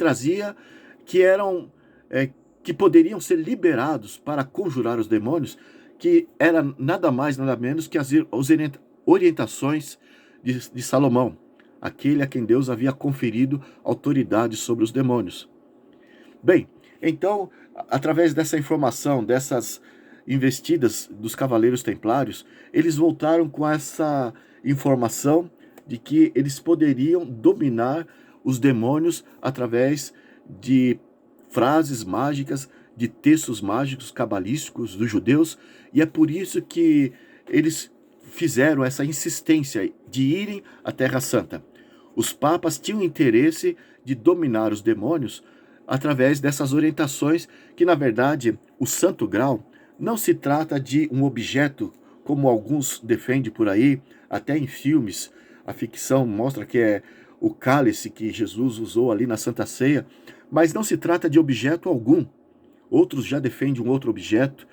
poderiam ser liberados para conjurar os demônios, que era nada mais, nada menos que as orientações de Salomão, aquele a quem Deus havia conferido autoridade sobre os demônios. Bem, então, através dessa informação, dessas investidas dos Cavaleiros Templários, eles voltaram com essa informação de que eles poderiam dominar os demônios através de frases mágicas, de textos mágicos cabalísticos dos judeus, e é por isso que eles fizeram essa insistência de irem à Terra Santa. Os papas tinham interesse de dominar os demônios através dessas orientações, que na verdade o Santo Grau não se trata de um objeto, como alguns defendem por aí, até em filmes. A ficção mostra que é o cálice que Jesus usou ali na Santa Ceia, mas não se trata de objeto algum. Outros já defendem um outro objeto,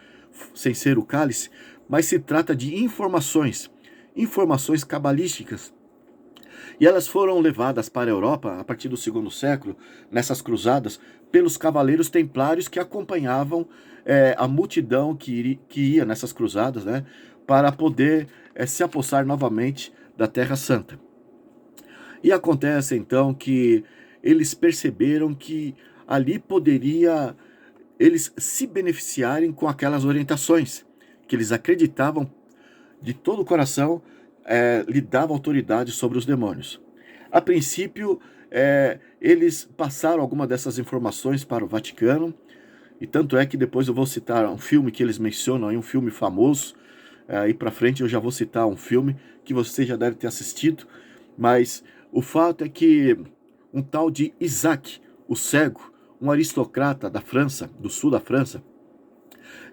sem ser o cálice, mas se trata de informações cabalísticas. E elas foram levadas para a Europa, a partir do segundo século, nessas cruzadas, pelos cavaleiros templários que acompanhavam a multidão que ia nessas cruzadas, né, para poder se apossar novamente da Terra Santa. E acontece então que eles perceberam que ali poderia eles se beneficiarem com aquelas orientações, que eles acreditavam de todo o coração, lhe dava autoridade sobre os demônios. A princípio, eles passaram alguma dessas informações para o Vaticano, e tanto é que depois eu vou citar um filme que eles mencionam, aí, um filme famoso. Aí para frente eu já vou citar um filme que você já deve ter assistido, mas o fato é que um tal de Isaac, o cego, um aristocrata da França, do sul da França,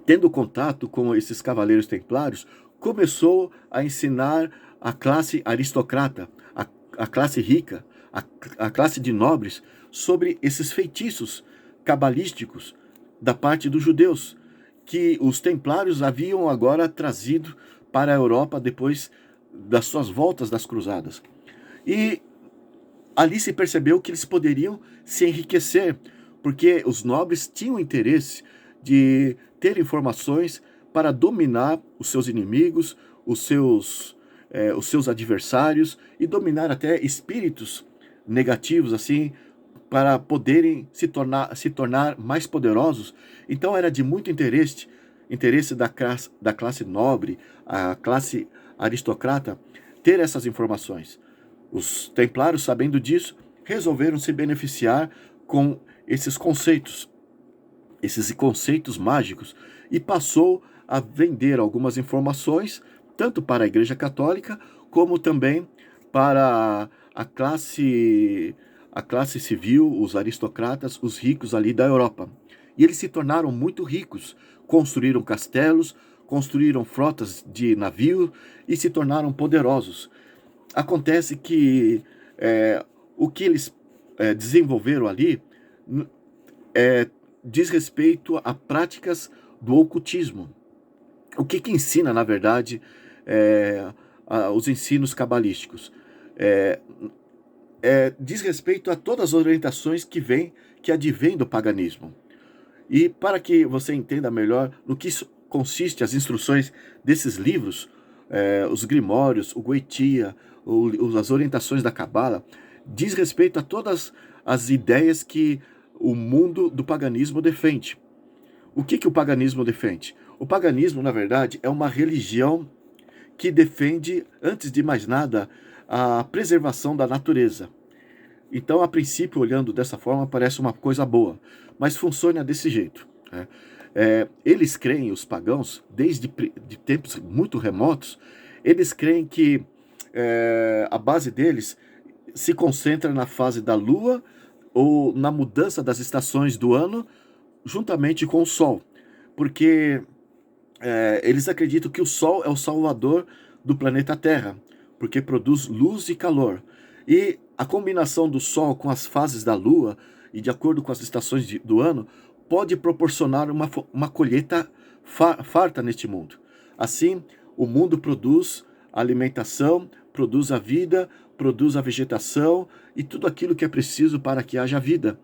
tendo contato com esses cavaleiros templários, começou a ensinar a classe aristocrata, a classe rica, a classe de nobres, sobre esses feitiços cabalísticos da parte dos judeus, que os templários haviam agora trazido para a Europa depois das suas voltas das cruzadas. E ali se percebeu que eles poderiam se enriquecer, porque os nobres tinham interesse de ter informações para dominar os seus inimigos, os seus adversários, e dominar até espíritos negativos, assim, para poderem se tornar mais poderosos. Então era de muito interesse da classe nobre, a classe aristocrata, ter essas informações. Os templários, sabendo disso, resolveram se beneficiar com esses conceitos mágicos, e passou a vender algumas informações, tanto para a Igreja Católica, como também para a classe civil, os aristocratas, os ricos ali da Europa. E eles se tornaram muito ricos, construíram castelos, construíram frotas de navio e se tornaram poderosos. Acontece que o que eles desenvolveram ali diz respeito a práticas do ocultismo. O que ensina, na verdade, os ensinos cabalísticos? Diz respeito a todas as orientações que advêm do paganismo. E para que você entenda melhor no que consiste as instruções desses livros, os grimórios, o Goetia, as orientações da Cabala, diz respeito a todas as ideias que o mundo do paganismo defende. O que o paganismo defende? O paganismo, na verdade, é uma religião que defende, antes de mais nada, a preservação da natureza. Então, a princípio, olhando dessa forma, parece uma coisa boa, mas funciona desse jeito. Eles creem, os pagãos, desde de tempos muito remotos, eles creem que a base deles se concentra na fase da lua ou na mudança das estações do ano, juntamente com o sol, porque eles acreditam que o sol é o salvador do planeta Terra, porque produz luz e calor. E a combinação do sol com as fases da lua, e de acordo com as estações do ano, pode proporcionar uma colheita farta neste mundo. Assim, o mundo produz a alimentação, produz a vida, produz a vegetação e tudo aquilo que é preciso para que haja vida.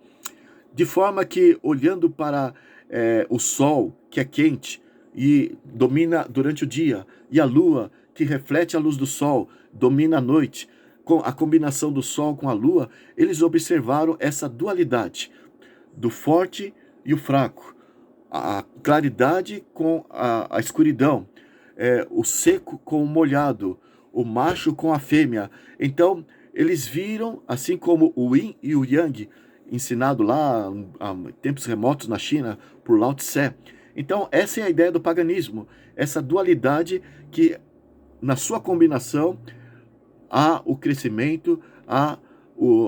De forma que, olhando para o sol, que é quente e domina durante o dia, e a lua, que reflete a luz do sol, domina a noite, com a combinação do sol com a lua, eles observaram essa dualidade do forte e o fraco, a claridade com a escuridão, o seco com o molhado, o macho com a fêmea. Então, eles viram, assim como o yin e o yang, ensinado lá há tempos remotos na China por Lao Tse. Então, essa é a ideia do paganismo, essa dualidade que, na sua combinação, há o crescimento, há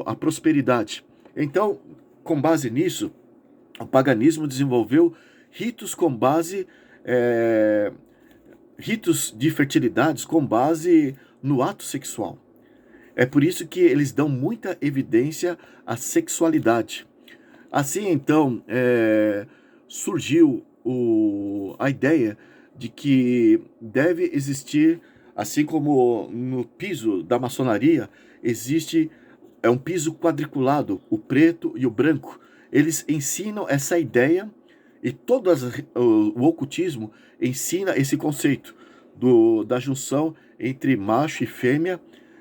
a prosperidade. Então, com base nisso, o paganismo desenvolveu ritos ritos de fertilidades com base no ato sexual. É por isso que eles dão muita evidência à sexualidade. Assim, então, surgiu a ideia de que deve existir, assim como no piso da maçonaria, é um piso quadriculado, o preto e o branco. Eles ensinam essa ideia, e o ocultismo ensina esse conceito da junção entre macho e fêmea,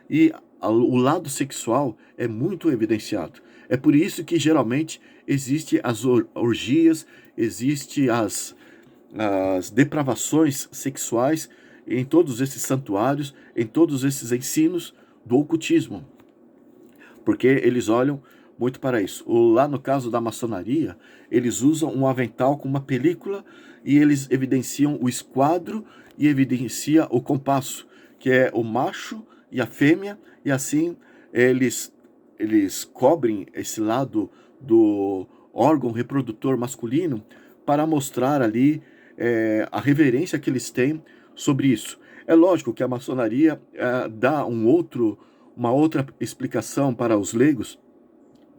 e o lado sexual é muito evidenciado. É por isso que geralmente existe as orgias, existe as depravações sexuais em todos esses santuários, em todos esses ensinos do ocultismo, porque eles olham muito para isso. Lá no caso da maçonaria, eles usam um avental com uma película, e eles evidenciam o esquadro e evidencia o compasso, que é o macho e a fêmea, e assim eles cobrem esse lado do órgão reprodutor masculino para mostrar ali a reverência que eles têm sobre isso. É lógico que a maçonaria dá uma outra explicação para os leigos,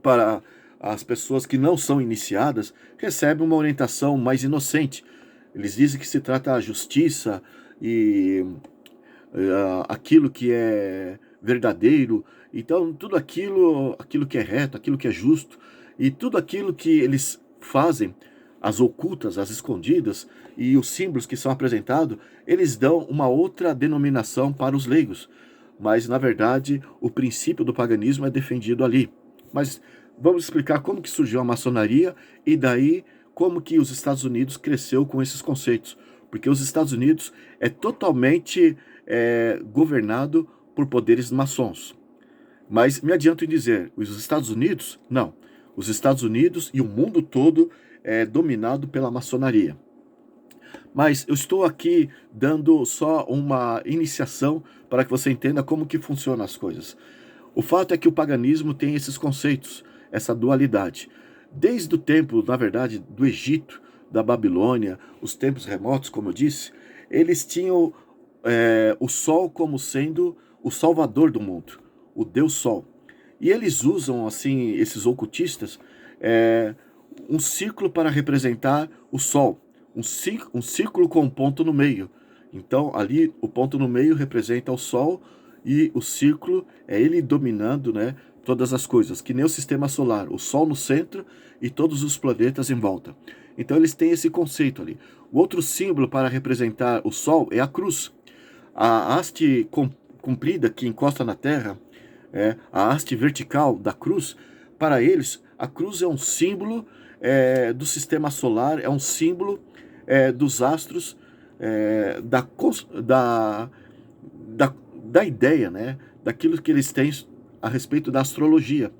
para as pessoas que não são iniciadas, recebem uma orientação mais inocente. Eles dizem que se trata da justiça e aquilo que é verdadeiro. Então, tudo aquilo que é reto, aquilo que é justo, e tudo aquilo que eles fazem, as ocultas, as escondidas, e os símbolos que são apresentados, eles dão uma outra denominação para os leigos. Mas, na verdade, o princípio do paganismo é defendido ali. Mas vamos explicar como que surgiu a maçonaria, e daí como que os Estados Unidos cresceu com esses conceitos. Porque os Estados Unidos é totalmente governado por poderes maçons. Mas me adianto em dizer, os Estados Unidos, não. Os Estados Unidos e o mundo todo é dominado pela maçonaria. Mas eu estou aqui dando só uma iniciação para que você entenda como que funcionam as coisas. O fato é que o paganismo tem esses conceitos, essa dualidade. Desde o tempo, na verdade, do Egito, da Babilônia, os tempos remotos, como eu disse, eles tinham o Sol como sendo o salvador do mundo, o Deus Sol. E eles usam, assim, esses ocultistas, um círculo para representar o Sol. Um círculo com um ponto no meio. Então, ali, o ponto no meio representa o Sol e o círculo é ele dominando, né, todas as coisas, que nem o sistema solar, o Sol no centro e todos os planetas em volta. Então, eles têm esse conceito ali. O outro símbolo para representar o Sol é a cruz. A haste comprida que encosta na Terra, a haste vertical da cruz, para eles, a cruz é um símbolo do sistema solar, é um símbolo dos astros, da ideia, né, daquilo que eles têm a respeito da astrologia.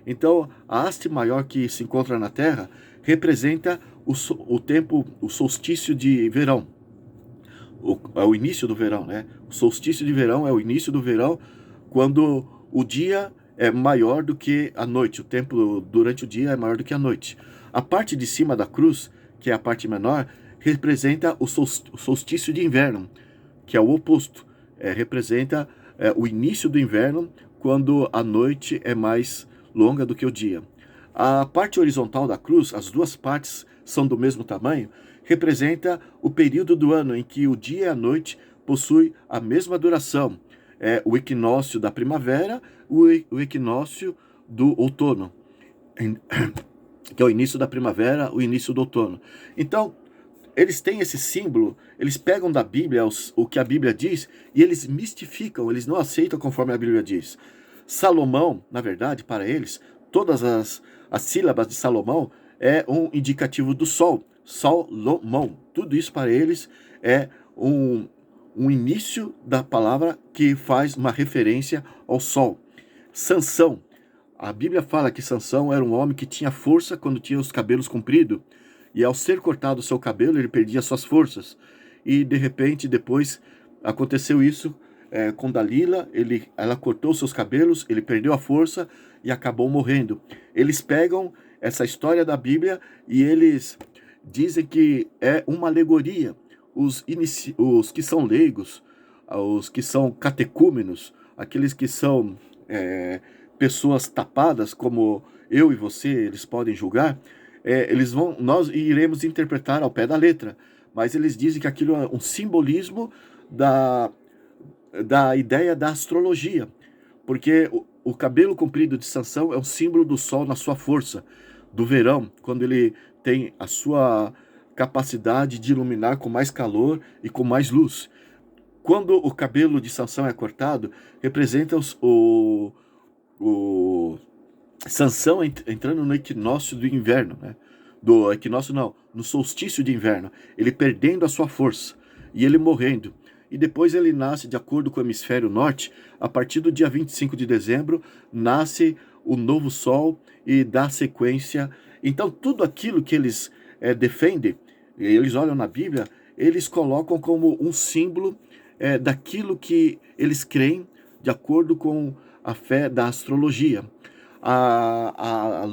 Então, a haste maior que se encontra na Terra representa o tempo, o solstício de verão. É o início do verão, né? O solstício de verão é o início do verão, quando o dia é maior do que a noite. O tempo durante o dia é maior do que a noite. A parte de cima da cruz, que é a parte menor, representa o solstício de inverno, que é o oposto. Representa o início do inverno, quando a noite é mais longa do que o dia. A parte horizontal da cruz, as duas partes são do mesmo tamanho, representa o período do ano em que o dia e a noite possuem a mesma duração. O equinócio da primavera, o equinócio do outono, que é o início da primavera, o início do outono. Então, eles têm esse símbolo, eles pegam da Bíblia o que a Bíblia diz e eles mistificam, eles não aceitam conforme a Bíblia diz. Salomão, na verdade, para eles, todas as sílabas de Salomão é um indicativo do sol. Salomão. Tudo isso para eles é um início da palavra que faz uma referência ao sol. Sansão. A Bíblia fala que Sansão era um homem que tinha força quando tinha os cabelos compridos. E ao ser cortado o seu cabelo, ele perdia suas forças. E de repente, depois, aconteceu isso com Dalila. Ela cortou seus cabelos, ele perdeu a força e acabou morrendo. Eles pegam essa história da Bíblia e eles dizem que é uma alegoria. Os que são leigos, os que são catecúmenos, aqueles que são pessoas tapadas, como eu e você, eles podem julgar, nós iremos interpretar ao pé da letra, mas eles dizem que aquilo é um simbolismo da ideia da astrologia, porque o cabelo comprido de Sansão é um símbolo do sol na sua força, do verão, quando ele tem a sua capacidade de iluminar com mais calor e com mais luz. Quando o cabelo de Sansão é cortado, representa o Sansão entrando no equinócio do inverno, né? Do equinócio não, no solstício de inverno, ele perdendo a sua força e ele morrendo. E depois ele nasce, de acordo com o hemisfério norte, a partir do dia 25 de dezembro, nasce o novo sol e dá sequência. Então tudo aquilo que eles defendem, eles olham na Bíblia, eles colocam como um símbolo daquilo que eles creem, de acordo com a fé da astrologia. A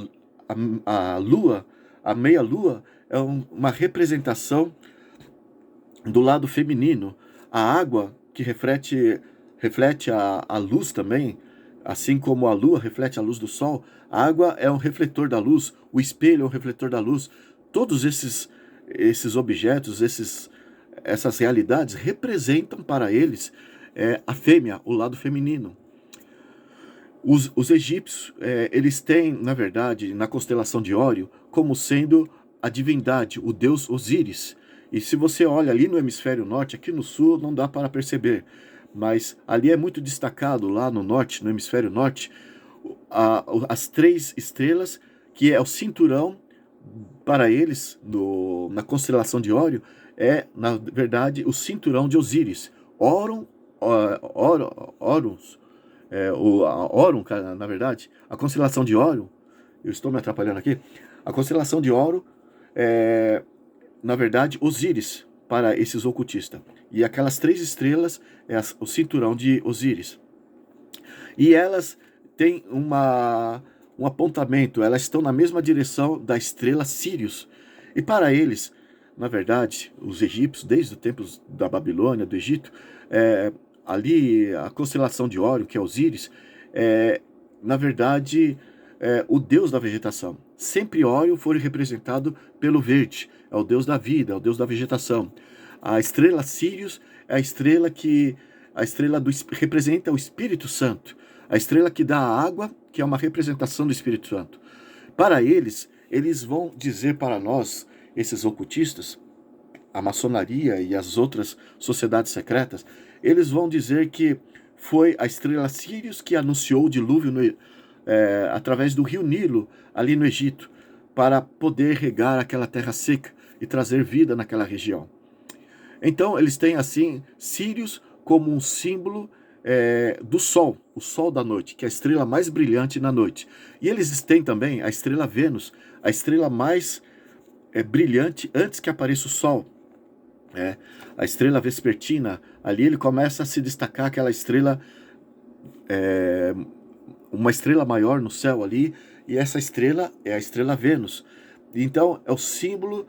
lua, a meia-lua, é uma representação do lado feminino. A água, que reflete a luz também, assim como a lua reflete a luz do sol, a água é um refletor da luz, o espelho é um refletor da luz. Todos esses objetos, essas realidades representam para eles a fêmea, o lado feminino. Os egípcios, eles têm, na verdade, na constelação de Órion, como sendo a divindade, o deus Osíris. E se você olha ali no hemisfério norte, aqui no sul não dá para perceber, mas ali é muito destacado, lá no norte, no hemisfério norte, as 3 estrelas, que é o cinturão para eles, na constelação de Órion, na verdade, o cinturão de Osíris. Órion, na verdade, a constelação de Órion eu estou me atrapalhando aqui. A constelação de Órion é, na verdade, Osíris para esses ocultistas. E aquelas 3 estrelas é o cinturão de Osíris. E elas têm um apontamento, elas estão na mesma direção da estrela Sírius. E para eles, na verdade, os egípcios, desde os tempos da Babilônia, do Egito, ali a constelação de Órion, que é Osíris, é, na verdade, o deus da vegetação. Sempre Órion foi representado pelo verde, é o deus da vida, é o deus da vegetação. A estrela Sírius é a estrela representa o Espírito Santo, a estrela que dá a água, que é uma representação do Espírito Santo. Para eles vão dizer para nós, esses ocultistas, a maçonaria e as outras sociedades secretas, eles vão dizer que foi a estrela Sírius que anunciou o dilúvio através do rio Nilo, ali no Egito, para poder regar aquela terra seca e trazer vida naquela região. Então, eles têm, assim, Sírius como um símbolo do Sol, o Sol da noite, que é a estrela mais brilhante na noite. E eles têm também a estrela Vênus, a estrela mais brilhante antes que apareça o Sol. A estrela vespertina, ali ele começa a se destacar aquela estrela, uma estrela maior no céu ali, e essa estrela é a estrela Vênus. Então, é o símbolo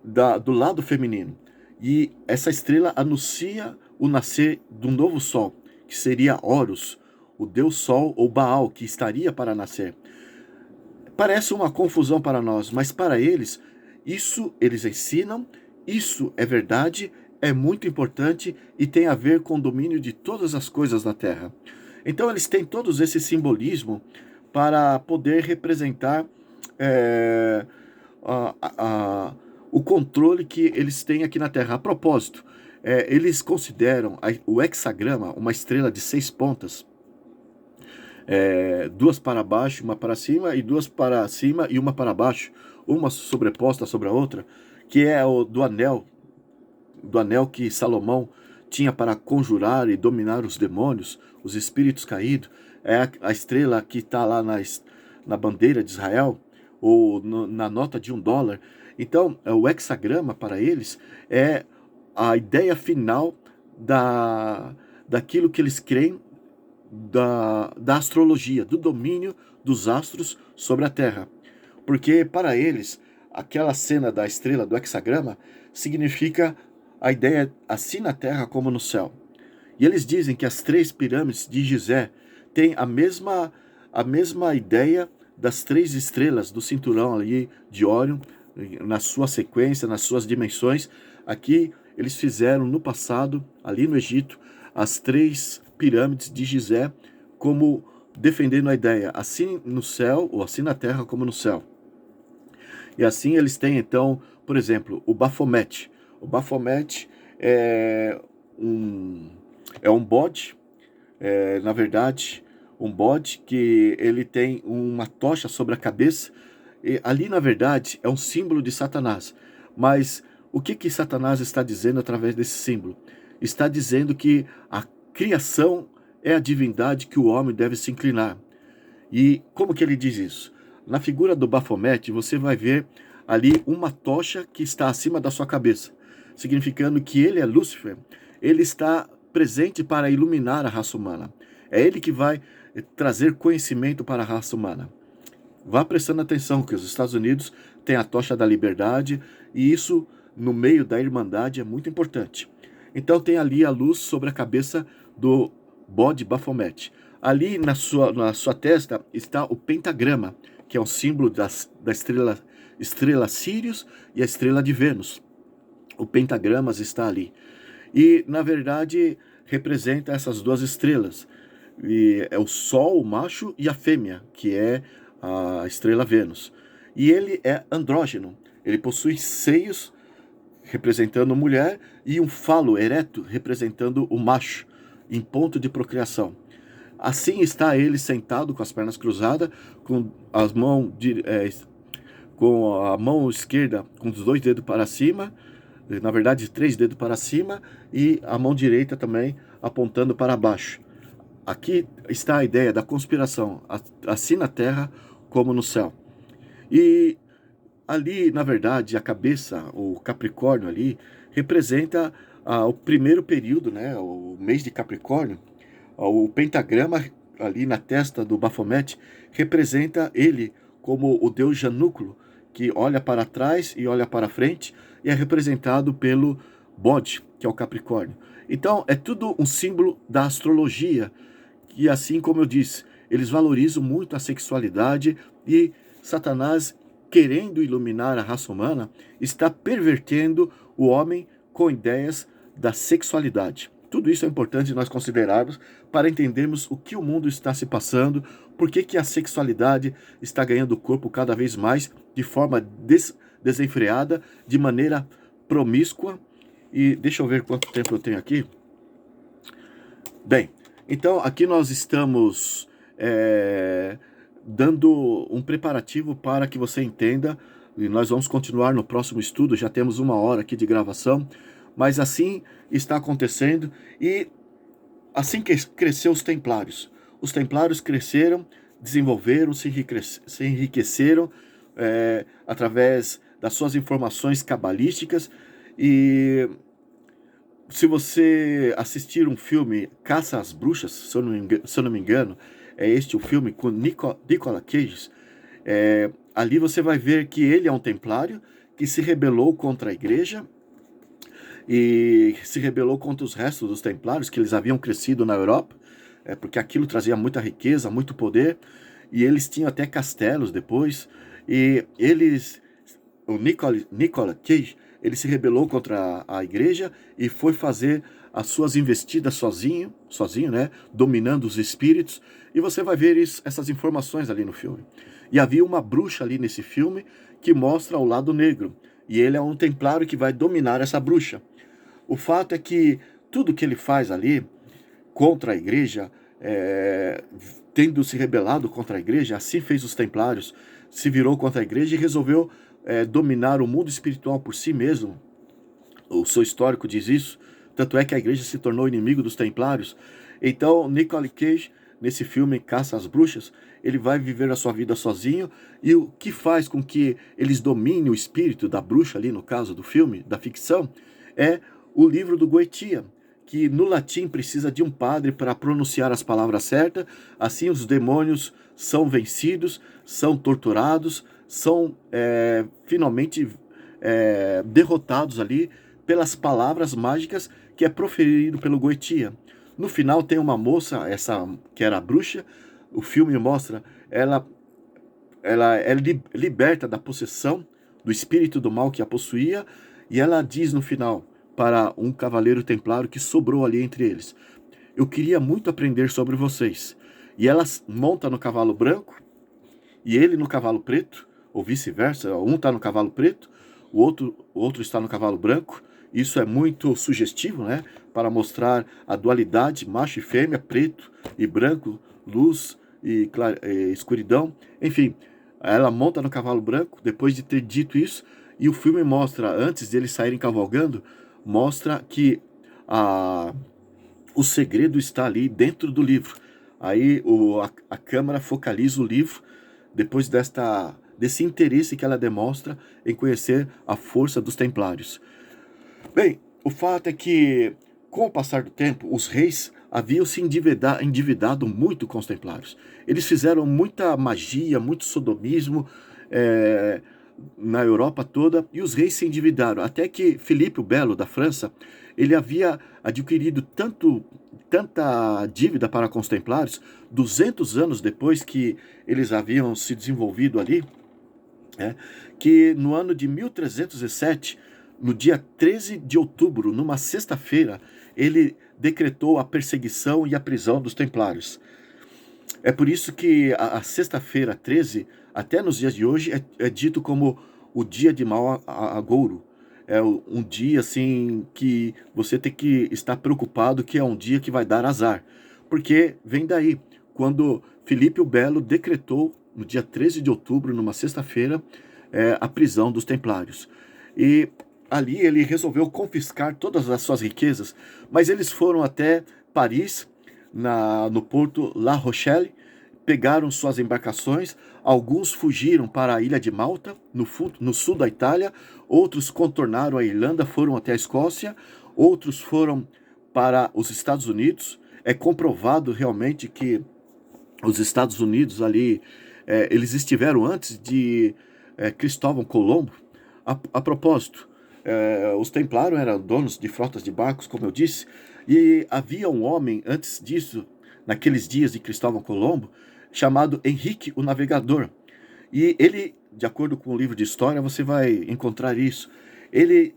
do lado feminino. E essa estrela anuncia o nascer de um novo sol, que seria Horus, o deus sol ou Baal, que estaria para nascer. Parece uma confusão para nós, mas para eles, isso eles ensinam, isso é verdade, é muito importante e tem a ver com o domínio de todas as coisas na Terra. Então eles têm todos esse simbolismo para poder representar o controle que eles têm aqui na Terra. A propósito, eles consideram o hexagrama uma estrela de 6 pontas, 2 para baixo, uma para cima, e 2 para cima e uma para baixo, uma sobreposta sobre a outra, que é o do anel que Salomão tinha para conjurar e dominar os demônios, os espíritos caídos. É a estrela que está lá na bandeira de Israel, ou na nota de $1. Então, o hexagrama para eles é a ideia final daquilo que eles creem da astrologia, do domínio dos astros sobre a Terra. Porque para eles, aquela cena da estrela do hexagrama significa a ideia assim na Terra como no céu. E eles dizem que as 3 pirâmides de Gizé têm a mesma ideia das 3 estrelas do cinturão ali de Órion, na sua sequência, nas suas dimensões. Aqui eles fizeram no passado, ali no Egito, as 3 pirâmides de Gizé, como defendendo a ideia, assim no céu, ou assim na terra como no céu. E assim eles têm, então, por exemplo, o Baphomet. O Baphomet é um bode, na verdade, um bode que ele tem uma tocha sobre a cabeça. E ali, na verdade, é um símbolo de Satanás. Mas o que Satanás está dizendo através desse símbolo? Está dizendo que a criação é a divindade que o homem deve se inclinar. E como que ele diz isso? Na figura do Baphomet, você vai ver ali uma tocha que está acima da sua cabeça, significando que ele é Lúcifer. Ele está presente para iluminar a raça humana. É ele que vai trazer conhecimento para a raça humana. Vá prestando atenção que os Estados Unidos têm a tocha da liberdade, e isso, no meio da irmandade, é muito importante. Então tem ali a luz sobre a cabeça do bode Baphomet. Ali na sua testa está o pentagrama, que é um símbolo da estrela Sírius e a estrela de Vênus. O pentagrama está ali. E, na verdade, representa essas 2 estrelas. E é o Sol, o macho, e a fêmea, que é a estrela Vênus. E ele é andrógeno. Ele possui seios, representando a mulher, e um falo ereto, representando o macho, em ponto de procriação. Assim está ele sentado com as pernas cruzadas, com a mão esquerda com os 2 dedos para cima, na verdade 3 dedos para cima, e a mão direita também apontando para baixo. Aqui está a ideia da conspiração, assim na terra como no céu. E ali, na verdade, a cabeça, o Capricórnio ali, representa o primeiro período, né, o mês de Capricórnio. O pentagrama ali na testa do Baphomet representa ele como o deus Janúculo, que olha para trás e olha para frente, e é representado pelo bode, que é o Capricórnio. Então, é tudo um símbolo da astrologia, que assim como eu disse, eles valorizam muito a sexualidade, e Satanás, querendo iluminar a raça humana, está pervertendo o homem com ideias da sexualidade. Tudo isso é importante nós considerarmos para entendermos o que o mundo está se passando, por que a sexualidade está ganhando corpo cada vez mais de forma desenfreada, de maneira promíscua. E deixa eu ver quanto tempo eu tenho aqui. Bem, então aqui nós estamos dando um preparativo para que você entenda, e nós vamos continuar no próximo estudo, já temos 1 hora aqui de gravação, mas assim está acontecendo, e assim que cresceu os templários. Os templários cresceram, desenvolveram, se enriqueceram através das suas informações cabalísticas. E se você assistir um filme Caça às Bruxas, se eu não me engano, é este o filme com Nicolas Cage, ali você vai ver que ele é um templário que se rebelou contra a igreja e se rebelou contra os restos dos templários, que eles haviam crescido na Europa, porque aquilo trazia muita riqueza, muito poder, e eles tinham até castelos depois, e o Nicolas Cage, ele se rebelou contra a igreja e foi fazer as suas investidas sozinho, né, dominando os espíritos, e você vai ver essas informações ali no filme. E havia uma bruxa ali nesse filme que mostra o lado negro, e ele é um templário que vai dominar essa bruxa. O fato é que tudo que ele faz ali contra a igreja, tendo se rebelado contra a igreja, assim fez os templários, se virou contra a igreja e resolveu dominar o mundo espiritual por si mesmo. O seu histórico diz isso, tanto é que a igreja se tornou inimigo dos templários. Então, Nicolas Cage, nesse filme Caça às Bruxas, ele vai viver a sua vida sozinho, e o que faz com que eles dominem o espírito da bruxa ali, no caso do filme, da ficção, é o livro do Goetia, que no latim precisa de um padre para pronunciar as palavras certas, assim os demônios são vencidos, são torturados, são finalmente derrotados ali pelas palavras mágicas que é proferido pelo Goetia. No final tem uma moça, essa que era a bruxa, o filme mostra, ela é liberta da possessão do espírito do mal que a possuía, e ela diz no final para um cavaleiro templário que sobrou ali entre eles: eu queria muito aprender sobre vocês. E ela monta no cavalo branco e ele no cavalo preto, ou vice-versa, um está no cavalo preto, o outro está no cavalo branco. Isso é muito sugestivo, né, para mostrar a dualidade macho e fêmea, preto e branco, luz e escuridão. Enfim, ela monta no cavalo branco depois de ter dito isso, e o filme mostra, antes de eles saírem cavalgando, mostra que o segredo está ali dentro do livro. Aí a câmera focaliza o livro depois desse interesse que ela demonstra em conhecer a força dos templários. Bem, o fato é que, com o passar do tempo, os reis haviam se endividado muito com os templários. Eles fizeram muita magia, muito sodomismo na Europa toda, e os reis se endividaram. Até que Filipe o Belo, da França, ele havia adquirido tanta dívida para com os templários, 200 anos depois que eles haviam se desenvolvido ali, que no ano de 1307, no dia 13 de outubro, numa sexta-feira, ele decretou a perseguição e a prisão dos templários. É por isso que a sexta-feira 13, até nos dias de hoje, é dito como o dia de Mau Agouro. É um dia assim que você tem que estar preocupado, que é um dia que vai dar azar. Porque vem daí, quando Filipe o Belo decretou, no dia 13 de outubro, numa sexta-feira, a prisão dos templários. E ali ele resolveu confiscar todas as suas riquezas, mas eles foram até Paris, no porto La Rochelle, pegaram suas embarcações, alguns fugiram para a ilha de Malta, no sul da Itália, outros contornaram a Irlanda, foram até a Escócia, outros foram para os Estados Unidos. É comprovado realmente que os Estados Unidos ali, eles estiveram antes de Cristóvão Colombo. A propósito, os templários eram donos de frotas de barcos, como eu disse, e havia um homem antes disso, naqueles dias de Cristóvão Colombo, chamado Henrique o Navegador. E ele, de acordo com o livro de história, você vai encontrar isso. Ele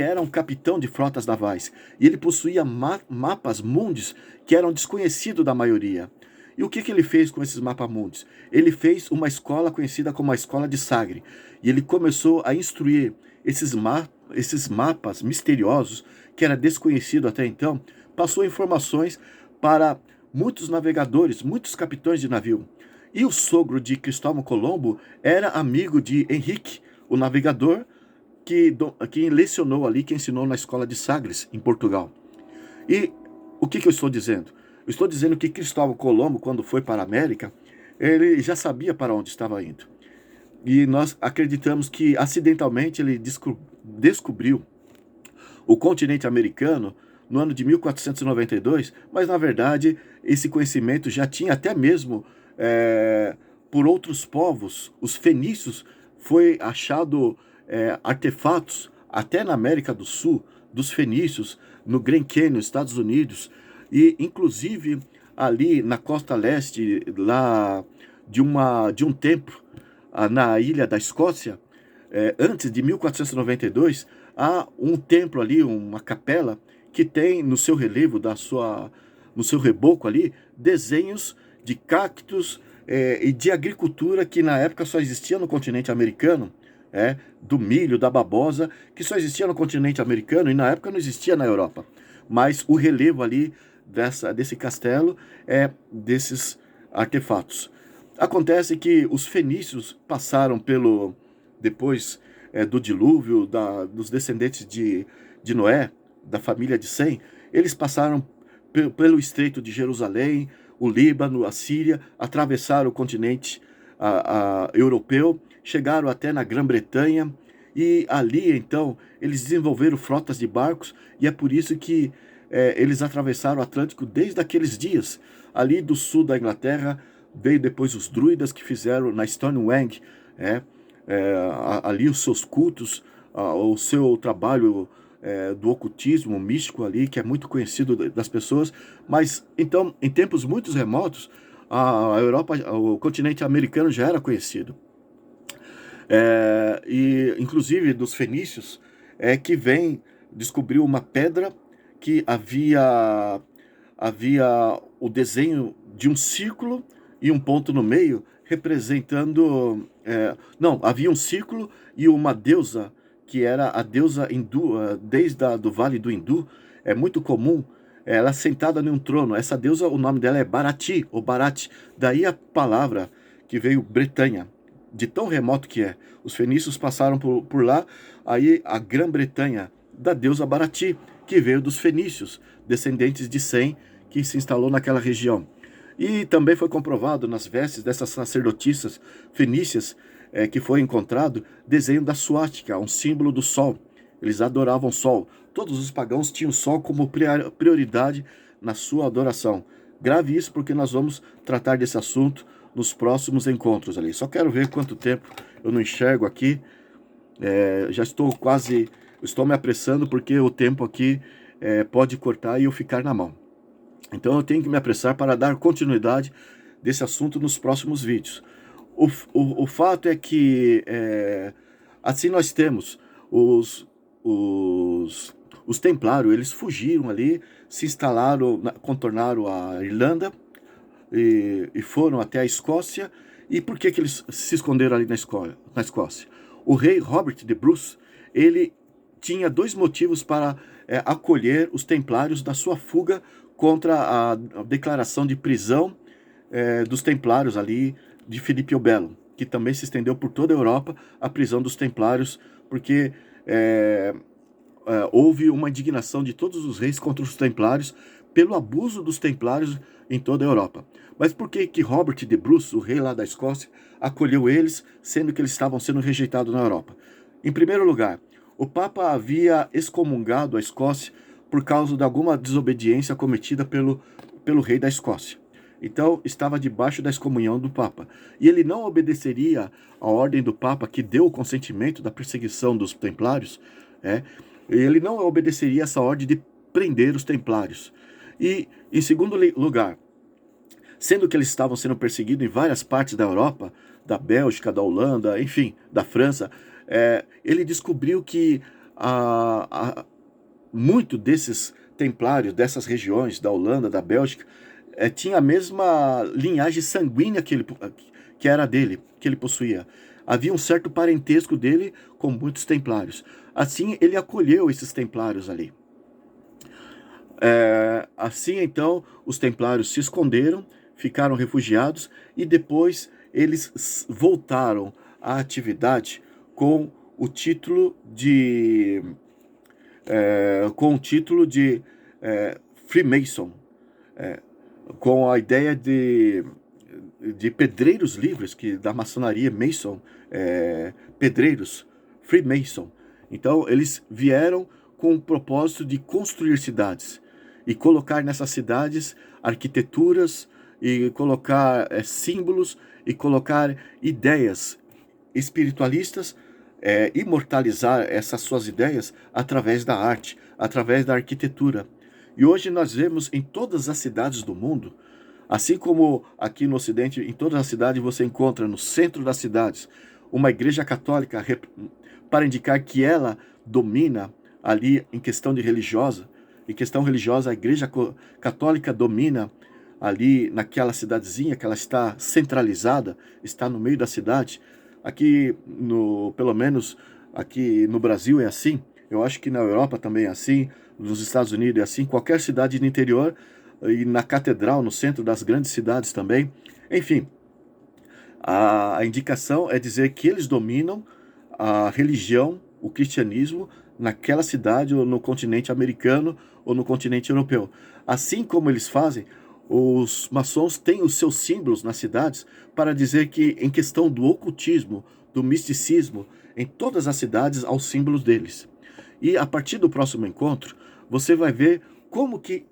era um capitão de frotas navais e ele possuía mapas mundis que eram desconhecidos da maioria. E o que ele fez com esses mapas mundis? Ele fez uma escola conhecida como a Escola de Sagre. E ele começou a instruir esses mapas misteriosos, que era desconhecido até então, passou informações para muitos navegadores, muitos capitães de navio. E o sogro de Cristóvão Colombo era amigo de Henrique, o navegador, que lecionou ali, que ensinou na Escola de Sagres, em Portugal. E o que eu estou dizendo? Eu estou dizendo que Cristóvão Colombo, quando foi para a América, ele já sabia para onde estava indo. E nós acreditamos que, acidentalmente, ele descobriu o continente americano no ano de 1492, mas, na verdade, esse conhecimento já tinha até mesmo por outros povos. Os fenícios, foi achado artefatos, até na América do Sul, dos fenícios, no Grand Canyon, Estados Unidos, e inclusive ali na costa leste, lá de um templo, na ilha da Escócia, antes de 1492, há um templo ali, uma capela, que tem no seu relevo, no seu reboco ali, desenhos de cactos e de agricultura que na época só existia no continente americano, do milho, da babosa, que só existia no continente americano e na época não existia na Europa. Mas o relevo ali desse castelo é desses artefatos. Acontece que os fenícios passaram depois do dilúvio, dos descendentes de Noé, da família de Sem, eles passaram pelo Estreito de Jerusalém, o Líbano, a Síria, atravessaram o continente europeu, chegaram até na Grã-Bretanha, e ali, então, eles desenvolveram frotas de barcos, e é por isso que eles atravessaram o Atlântico desde aqueles dias. Ali do sul da Inglaterra, veio depois os druidas que fizeram na Stonewang, ali os seus cultos, o seu trabalho do ocultismo místico ali, que é muito conhecido das pessoas. Mas, então, em tempos muito remotos, a Europa, o continente americano já era conhecido. E inclusive dos fenícios, que descobriu uma pedra que havia o desenho de um círculo e um ponto no meio, representando... não, havia um círculo e uma deusa, que era a deusa hindu, desde do Vale do Hindu. É muito comum, ela sentada em um trono. Essa deusa, o nome dela é Barati, ou Barat. Daí a palavra que veio Bretanha, de tão remoto que é. Os fenícios passaram por lá, aí a Grã-Bretanha, da deusa Barati, que veio dos fenícios, descendentes de Sem, que se instalou naquela região. E também foi comprovado nas vestes dessas sacerdotisas fenícias, que foi encontrado desenho da suástica, um símbolo do sol. Eles adoravam o sol. Todos os pagãos tinham o sol como prioridade na sua adoração. Grave isso, porque nós vamos tratar desse assunto nos próximos encontros ali. Só quero ver quanto tempo eu não enxergo aqui. Já estou me apressando, porque o tempo aqui pode cortar e eu ficar na mão. Então eu tenho que me apressar para dar continuidade desse assunto nos próximos vídeos. O fato é que assim nós temos os templários. Eles fugiram ali, se instalaram, contornaram a Irlanda e foram até a Escócia. E por que eles se esconderam ali na Escócia? O rei Robert de Bruce, ele tinha dois motivos para acolher os templários da sua fuga contra a declaração de prisão dos templários ali de Filipe o Belo, que também se estendeu por toda a Europa, a prisão dos templários, porque houve uma indignação de todos os reis contra os templários pelo abuso dos templários em toda a Europa. Mas por que que Robert de Bruce, o rei lá da Escócia, acolheu eles, sendo que eles estavam sendo rejeitados na Europa? Em primeiro lugar, o Papa havia excomungado a Escócia por causa de alguma desobediência cometida pelo rei da Escócia. Então, estava debaixo da excomunhão do Papa. E ele não obedeceria à ordem do Papa, que deu o consentimento da perseguição dos templários. Ele não obedeceria essa ordem de prender os templários. E, em segundo lugar, sendo que eles estavam sendo perseguidos em várias partes da Europa, da Bélgica, da Holanda, enfim, da França, ele descobriu que muito desses templários, dessas regiões, da Holanda, da Bélgica, tinha a mesma linhagem sanguínea que era dele, que ele possuía. Havia um certo parentesco dele com muitos templários. Assim, ele acolheu esses templários ali. Assim, então, os templários se esconderam, ficaram refugiados e depois eles voltaram à atividade com o título de Freemason, com a ideia de pedreiros livres, que da maçonaria Mason, pedreiros, Freemason. Então eles vieram com o propósito de construir cidades e colocar nessas cidades arquiteturas e colocar símbolos e colocar ideias espiritualistas, imortalizar essas suas ideias através da arte, através da arquitetura. E hoje nós vemos em todas as cidades do mundo, assim como aqui no Ocidente, em todas as cidades você encontra no centro das cidades uma igreja católica para indicar que ela domina ali em questão religiosa. Em questão religiosa, a igreja católica domina ali naquela cidadezinha, que ela está centralizada, está no meio da cidade. Aqui, pelo menos aqui no Brasil é assim. Eu acho que na Europa também é assim, nos Estados Unidos é assim, qualquer cidade do interior e na catedral, no centro das grandes cidades também. Enfim, a indicação é dizer que eles dominam a religião, o cristianismo, naquela cidade ou no continente americano ou no continente europeu. Assim como eles fazem, os maçons têm os seus símbolos nas cidades para dizer que, em questão do ocultismo, do misticismo, em todas as cidades há os símbolos deles. E a partir do próximo encontro, você vai ver como que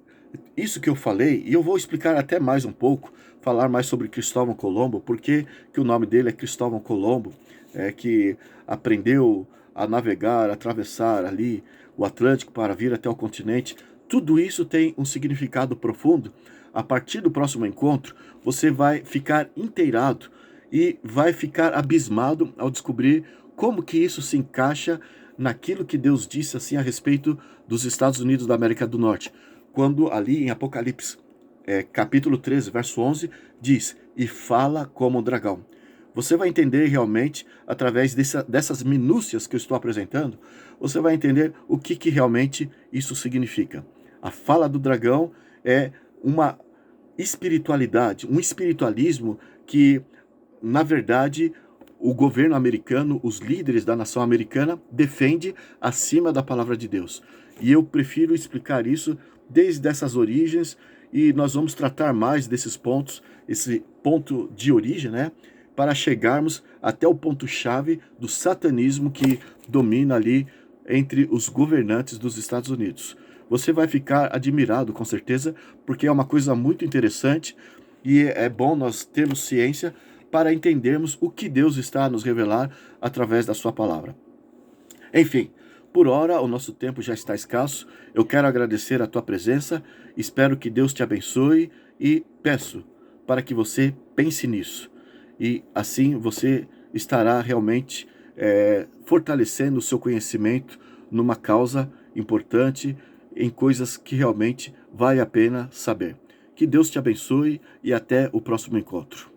isso que eu falei, e eu vou explicar até mais um pouco, falar mais sobre Cristóvão Colombo, porque que o nome dele é Cristóvão Colombo, que aprendeu a navegar, a atravessar ali o Atlântico para vir até o continente. Tudo isso tem um significado profundo. A partir do próximo encontro, você vai ficar inteirado e vai ficar abismado ao descobrir como que isso se encaixa naquilo que Deus disse assim a respeito dos Estados Unidos da América do Norte. Quando ali em Apocalipse, capítulo 13, verso 11, diz, e fala como um dragão. Você vai entender realmente, através dessas minúcias que eu estou apresentando, você vai entender o que realmente isso significa. A fala do dragão é uma espiritualidade, um espiritualismo que, na verdade, o governo americano, os líderes da nação americana, defende acima da palavra de Deus. E eu prefiro explicar isso desde essas origens, e nós vamos tratar mais desses pontos, esse ponto de origem, para chegarmos até o ponto-chave do satanismo que domina ali entre os governantes dos Estados Unidos. Você vai ficar admirado, com certeza, porque é uma coisa muito interessante e é bom nós termos ciência para entendermos o que Deus está a nos revelar através da sua palavra. Enfim, por hora o nosso tempo já está escasso. Eu quero agradecer a tua presença, espero que Deus te abençoe e peço para que você pense nisso. E assim você estará realmente fortalecendo o seu conhecimento numa causa importante, em coisas que realmente vale a pena saber. Que Deus te abençoe e até o próximo encontro.